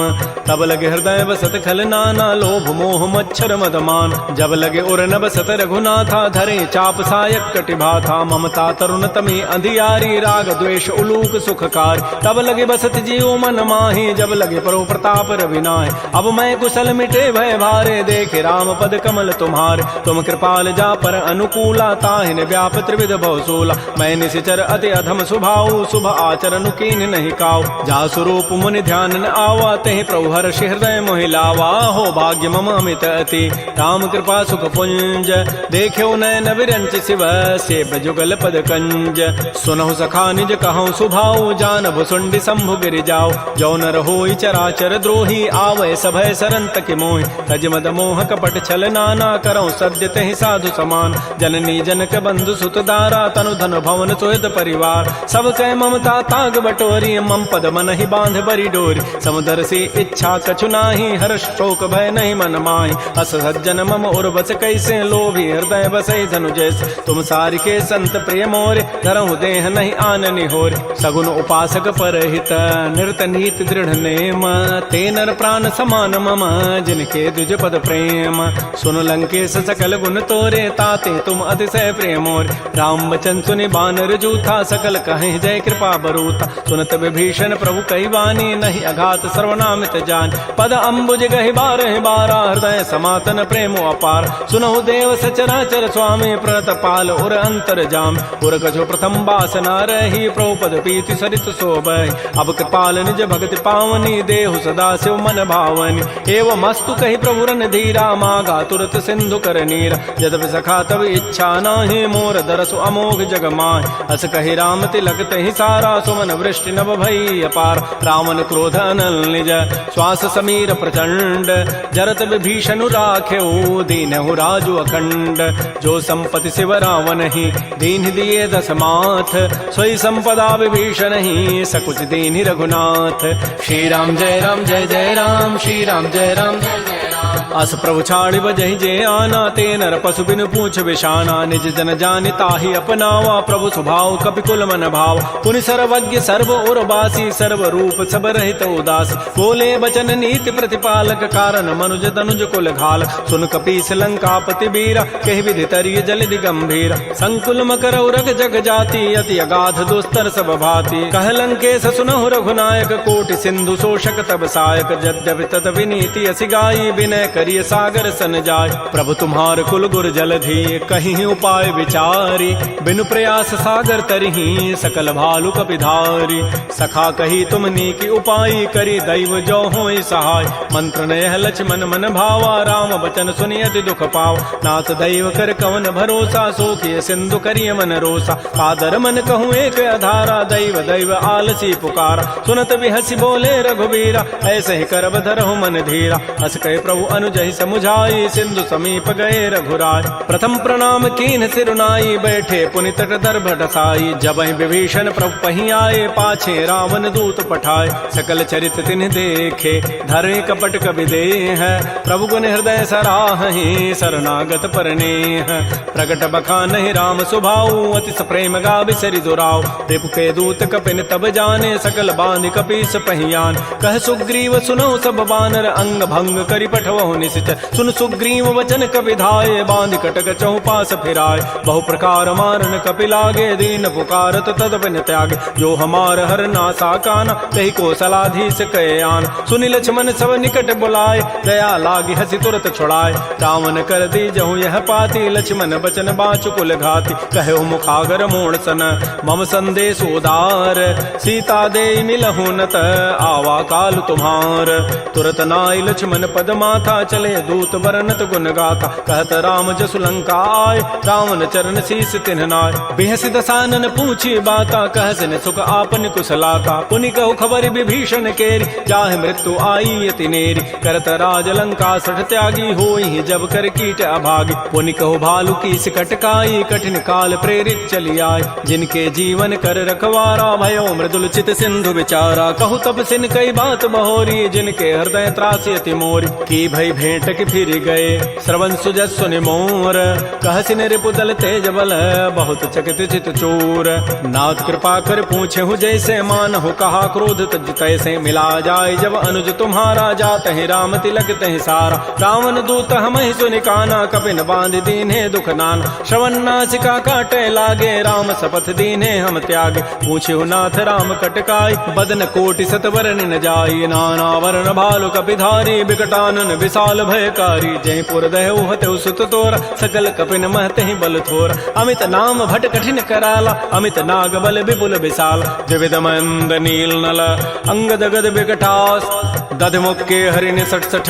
तब लगे हृदय बसत खल नाना लोभ मोह मच्छर मदमान जब लगे उर न बसत रघुनाथा धरे चाप सायक कटिभाथा ममता तरुण तमी अंधियारी राग द्वेष उलूक सुखकार तब लगे बसत जीव मन माही जब लगे परो प्रताप रविनाय अब मैं कुशल मिटे भय भारे देखे राम पद कमल तुम्हारे तुम कृपाल जा पर अनुकूला ताहिन व्याप त्रिविध भवसूला मैं निशिचर अति अधम सुभाऊ शुभ आचरण कीन नहीं काऊ जा स्वरूप मुनि ध्यान न आवा तेहि प्रभु हर्ष हृदय मोहि लावा हो भाग्य मम अमित अति राम कृपा सुख पुंज देख्यो नयन विरंच शिव सेव जुगल पद कंज सुनहु सखा निज कहूँ सुभाऊ जान भुसुंडी शंभु गिरि जाओ जो नर होई चराचर द्रोही आवै सभय सरंत के मोहि तज मद मोह कपट छल नाना करौ सद्य तहि साधु समान जननी जनक बंधु सुत दारा तनु धन भवन सुहृद परिवार सब कह ममता ताग बटोरी मम पद मन ही बांध बरी डोरी समुदर से इच्छा कछु नाही हर्ष शोक भय नहीं मन माही अस सज्जन मम उर्वस कैसे लोभी हृदय बसै धनु जैसे तुम सारि के संत प्रिय मोरे धरहु देह नहीं आननि होरे सगुन उपासक परहित निरत नीति दृढ़ नेम ते नर प्राण समान मम जिनके द्विज पद प्रेम सुन लंकेश सकल गुण तोरे ताते तुम अतिशय प्रेम मोरे राम वचन सुनि बानर जूथा सकल कहे जय कृपा बरूता सुनत विभीषण प्रभु कई वाणी नहीं अघात सर्वनामित जान पद अम्बुज गहि बारह बारा हृदय समातन प्रेम अपार सुनहु देव सचराचर स्वामी प्रणत पाल उर अंतर जाम उर कछु प्रथम बासना रही प्रभुपद प्रीति सरित शोभै। अब कृपाल निज भगति पावनी देहु सदा शिव मन भावनी। एवं मस्तु कही प्रभु रन धीरा मागा तुरत सिंधु कर नीरा। यद्यपि सखा तब इच्छा नाही मोर दरसु अमोघ जग माय। अस कही राम तिलक तहि सारा सुमन वृष्टि नभ भई अपार। रावण क्रोध अनल निज श्वास समीर प्रचंड जरत विभीषण राख्यो दीनहु राजु अखंड। जो संपत्ति शिव रावण ही दीन दिए दस माथ सोई संपदा विभीषण ही सकुच दीन रघुनाथ। श्री राम जय राम श्री राम जय राम जय जय राम। अस प्रभु छाड़ि बजहि जे आना ते नर पशु बिन पूछ विषाना। निज जन जानि ताहि अपनावा प्रभु स्वभाव कपिकुल मन भाव। पुनि सर्वज्ञ सर्व और बासी सर्व रूप सब रहित उदास। बोले बचन नीति प्रतिपालक कारण मनुज तनुज कुल घाल। सुन कपीस लंकापति बीरा कहि विधि तरिय जलधि गंभीर। संकुल मकर उरग जग जाति अति अगाध दुस्तर सब भाति। कह लंकेश सुनहु रघुनायक कोटि सिंधु शोषक तब सायक। यद्यपि तद विनीति असि गाई विनय करिय सागर सन जाय। प्रभु तुम्हार कुल गुर जलधि कहीं उपाय विचारी। बिनु प्रयास सागर तरही सकल भालु कपिधारी। सखा कही तुमनी की उपाय करी दैव जो होई सहाय। मंत्र नयह लक्ष्मण मन भावा राम बचन सुनि अति दुख पाव। नाथ दैव कर कवन भरोसा सोखिय सिंधु करिय मन रोसा। कादर मन कहूँ एक अधारा दैव दैव आलसी पुकारा। सुनत बिहसी बोले रघुबीरा ऐसे ही करब धरहु मन धीरा। हस कहे प्रभु अनुजहि समुझाई सिंधु समीप गए रघुराय। प्रथम प्रणाम कीन सिरुनाई बैठे पुनि तट दर्भ ढसाई। जबहि विभीषण प्रभु पहि आए पाछे रावण दूत पठाए। सकल चरित तिन्ह देखे धरे कपट कवि देह। प्रभु गुण हृदय सराहि शरणागत परनेह। प्रगट बखानहि राम सुभाऊ अति प्रेम गा बिसरि दुराव। रिपु के दूत कपिन तब जाने सकल बांधि कपीस पहियान। कह सुग्रीव सुनौ सब बानर अंग भंग करि पठवहु निशिच। सुन सुग्रीव वचन कपि धाये बांधि कटक चहुपास फिराय। बहु प्रकार मारन कपि लागे दीन पुकारत तद बिन त्यागे। जो हमार हर नासा काना तहि को सलाधीस कहे आन। सुनि लक्ष्मण सब निकट बुलाए दया लागी हसी तुरत छुड़ाए। रावण कर दी जहु यह पाती लक्ष्मण बचन बाचु कुल घाती। कहो मुखागर मोण सन मम संदेश उदार। सीता दे मिलहु नत आवा काल तुम्हार। तुरत नाई लक्ष्मण पद माथा चले दूत बरनत गुण गाथा। कहत राम जसु लंका आय रावण चरण शीस तिन्ह नाय। बिहसि दसानन पूछी बाता कहसिन सुख आपन कुशलाता। पुनि कहु खबर विभीषण केरी जाहि मृत्यु आई अति नेरी। करत राज लंका सठ त्यागी होई जब कर कीट अभागी। पुनि कहु भालु की सिकटकाई कठिन काल प्रेरित चली आय। जिनके जीवन कर रखवारा भयो मृदुल चित सिंधु विचारा। कहु तब सिन कई बात बहोरी जिनके हृदय त्रासी अति मोरी। की भई भेंट की फिर गए श्रवण सुजस सुनि मोर। कहसिन रिपुदल तेज बल बहुत चकित चित चोर। नाथ कृपा कर पूछे हूँ जैसे मानहु कहा क्रोध तज तैसे। मिला जाए जब अनुज तुम्हारा जात है राम तिलक तहि सारा। रावण दूत हम ही सुनि काना कपिन बांध दीन्हे दुख नाना। श्रवण नासिका काटे लागे राम शपथ दीन्हे हम त्यागे। पूछे नाथ राम कटकाई बदन कोटि सतवरन न जाई। नाना वर्ण भालु कपिधारी विकटानन विशाल भयकारी। जयपुर दहु हतु सुत तोरा सकल कपिन महते बल थोरा। अमित नाम भट कठिन कराला अमित नाग बल विपुल विशाल। द्विविध मंद नील नल अंगद गद विकटास। दधमुख के हरिण सठ सठ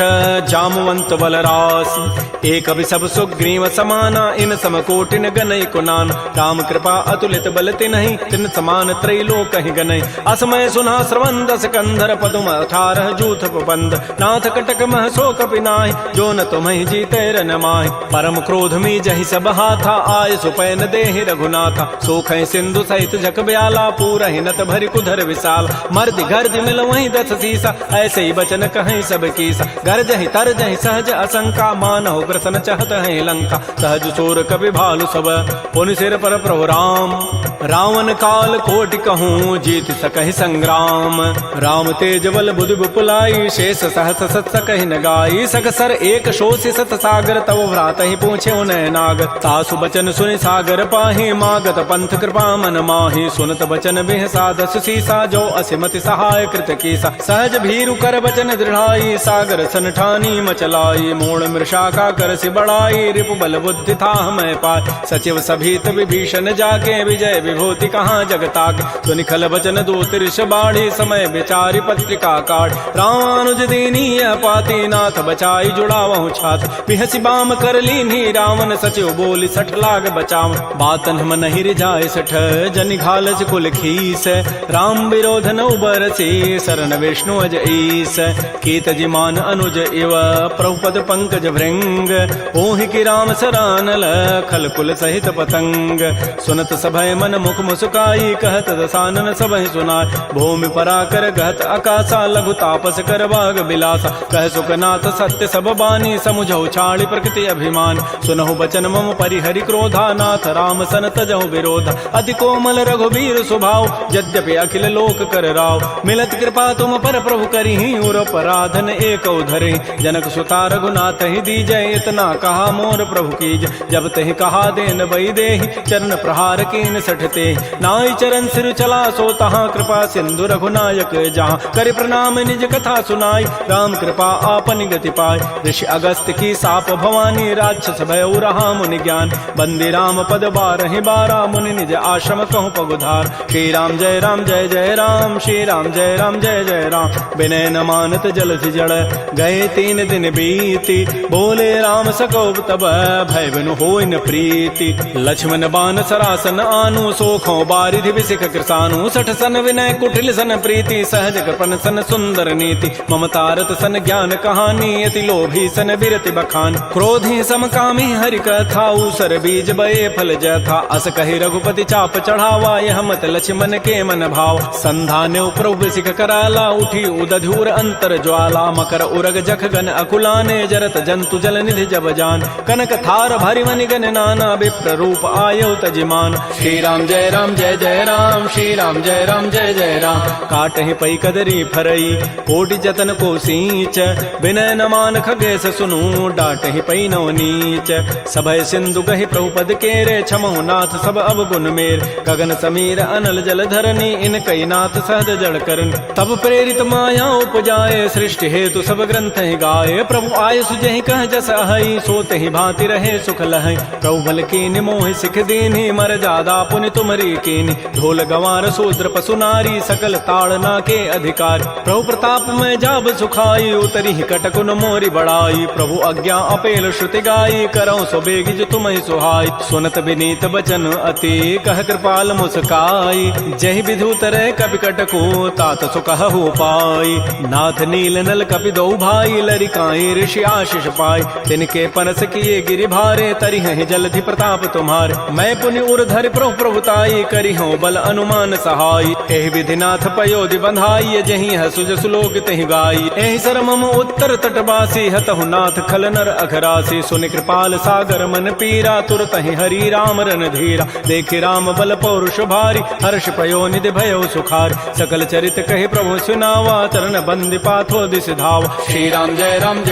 जामवंत बलरास। एक सब सुग्रीव समाना इन समकोटिन गनई कुनान। राम कृपा अतुलित बल तिन्हि तिन समान त्रैलोक कहि गनई। असमय सुना श्रवण दस कंधर पदुम 18 जूथ बंद। नाथ कटक मह सो कपि नाहि जो न तुम्हि जीते रन माहि। परम क्रोध मी जहि सब हाथा आय सुपैन देहि रघुनाथा। सोखै सिंधु सहित जक ब्याला पूरहि नत भरि कुधर विशाल। मर्दि गर्द मिल वहीं दस सीसा ऐसे ही बचन कहीं सब कीसा। गर्जहि तरजहि सहज असंका मानहु ग्रसन चहत है लंका। सहज चोर कपि भालु सब पुनि सिर पर प्रभु राम। रावण काल कोटि कहूँ जीत सकहि संग्राम। राम तेज बल बुधि बुपुलाई शेष सहस सत सकहि न गाई। सकसर एक शोषि सत सागर तव भ्रात ही पूछे उनय नाग। तासु बचन सुनि सागर पाहि मागत पंथ कृपा मन माहि। सुनत बचन बिह साधस सीसा जो असिमति सहाय कृत कीसा। सहज भीरु कर बचन दृढ़ाई सागर सन ठानी मचलाई। मोड़ मृषा का कर सि बढ़ाई रिपु बल बुद्धि था मैं पाय। सचिव सभीत विभीषण जाके विजय विभूति कहाँ जगताक। सुनि खल बचन दूत ऋष बाढ़ी समय विचारी पत्रिका काट। रामानुज दीनी यह पाती नाथ बचाई जुड़ावहु छात। पिहसी बाम कर लीन्ही रावण सचिव बोली सठ लाग बचाव। बातन हम नहीं रिजाए सठ जनि घालस कुल खीस। राम विरोध न उबरसी शरण विष्णु अज ईस। कीत जिमान अनुज इव प्रभुपद पंकज भृंग। ओहि की राम सरानल खल कुल सहित पतंग। सुनत सभय मन मुख मुस्काई कहत दसानन सबहि सुनाय। भूमि पराकर गहत आकाशा लघु तापस कर बाग बिलासा। कह सुखनाथ सत्य सब बानी समुझौ छाड़ी प्रकृति अभिमान। सुनहु बचन मम परिहरि क्रोधा नाथ राम सन तजहु विरोधा। अति कोमल रघुबीर स्वभाव यद्यपि अखिल लोक कर राव। मिलत कृपा तुम पर प्रभु करिहि उर पराधन एक धरे। जनक सुता रघुनाथ ही दीजय इतना कहा मोर प्रभु कीज। जब तहि कहा देन बई देहि चरण प्रहार कीन सठते। नाई चरण सिर चला सो तहाँ कृपा सिंधु रघुनायक जहाँ। कर प्रणाम निज कथा सुनाई राम कृपा आपन गति पाय। ऋषि अगस्त की साप भवानी राक्षस भय रहा मुनि ज्ञान। बंदी राम पद बारहि बारा मुनि निज आश्रम कहूँ पगुधार। श्री राम जय राम श्री राम जय जय राम। विनय न मानत जलधि जड़ गए 3 दिन बीती। बोले राम सकोप तब भय बिनु होय न प्रीति। लक्ष्मण बान सरासन आनु सोखों बारिधि विसिख कृसानु। सठ सन विनय कुटिल सन प्रीति सहज कृपन सन सुंदर नीति। ममतारत सन ज्ञान कहानी अति लोभी सन बिरति बखान। क्रोधी समकामी हरि कथा उसर बीज बये फल जथा। अस कहि रघुपति चाप चढ़ावा यह मत लक्ष्मण के मन भाव। संधाने प्रभु सिख कराला उठी उदधूर अंतर ज्वाला। मकर उरग जख गन अकुलाने जरत जंतु जल निधि जब जान। कनक थार भरि मनि गन नाना विप्र रूप आयो तजिमान। श्री राम जय राम श्री राम जय जय राम। काटहि पै कदरी फरई कोटि जतन को सींच। विनय न मान खगेश सुनु डाटहि पै नव नीच। सभय सिंधु गहि प्रभुपद केरे छमहु नाथ सब अवगुण मेर। गगन समीर अनल जल धरनी इन कई नाथ सहज जड़ करन। तब प्रेरित माया उपजाए सृष्टि हेतु सब ग्रंथ ही गाये। प्रभु आय सुजहि कह जस अहै सोते ही भांति रहे सुख लहै। प्रभु बल कीनि मोहि सिख दीन्हि मर जादा पुनि तुमरी कीनि। ढोल गंवार शूद्र पशु नारी सकल ताड़ना के अधिकार। प्रभु प्रताप में जाब सुखाई उतरी कटकुन मोरी बड़ाई। प्रभु आज्ञा अपेल श्रुति गाई करौ सो बेगिज तुम्हि सुहाई। सुनत विनीत बचन अति कह कृपाल मुस्काई। जहि विधु तरह कपि कटको तात सुकहु पाई। नाथ नील नल कपि दो भाई लरिकाई ऋषि आशीष पाई। तिनके पनस किए गिरि भारे तरिहहि जलधि प्रताप तुम्हारे। मैं पुनि उर धरि प्रभु प्रभुताई करिहु बल अनुमान सहाय। एहि विधि नाथ पयोधि बंधाई जहि हसु जसु लोक तहि गाई। एहि सर मम उत्तर तटवासी हतहु नाथ खल नर अघरासी। सुनि कृपाल सागर मन पीरा तुरत ही हरि राम रन धीरा। देखि राम बल पौरुष भारी हर्ष पयो निधि भयो सुखार। सकल चरित कहि प्रभु सुनावा चरण बंदी पाथो दिस धाव। श्री राम जय राम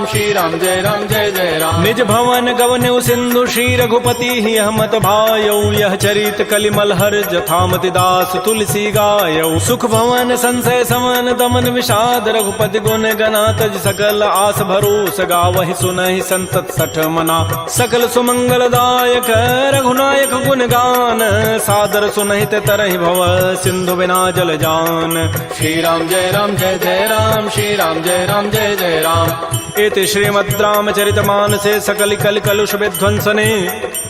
श्री राम जय जय राम। निज भवन गवनु सिंधु श्री रघुपति ही हमत भायौ। यह चरित कलिमल हर जथामति दास तुलसी गायौ। सुख भवन संशय समन दमन विषाद रघुपति गुण गना तज सकल आस भरोस गावहि सुनहि संतत सठ मना। सकल सुमंगल दायक रघुनायक गुण गान सादर सुनहित तरहि भव सिंधु बिना जल जान। श्री राम जय राम श्री राम जय जय राम। इति श्रीमद् रामचरितमानसे सकल कल कलुष विध्वंसने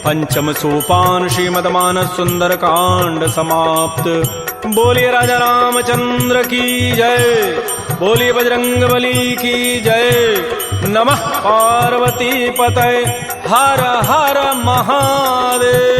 पंचम सोपान श्रीमद् मानस सुंदर कांड समाप्त। बोलिए राजा रामचंद्र की जय। बोलिए बजरंग बली की जय। नमः पार्वती पतये हर हर महादेव।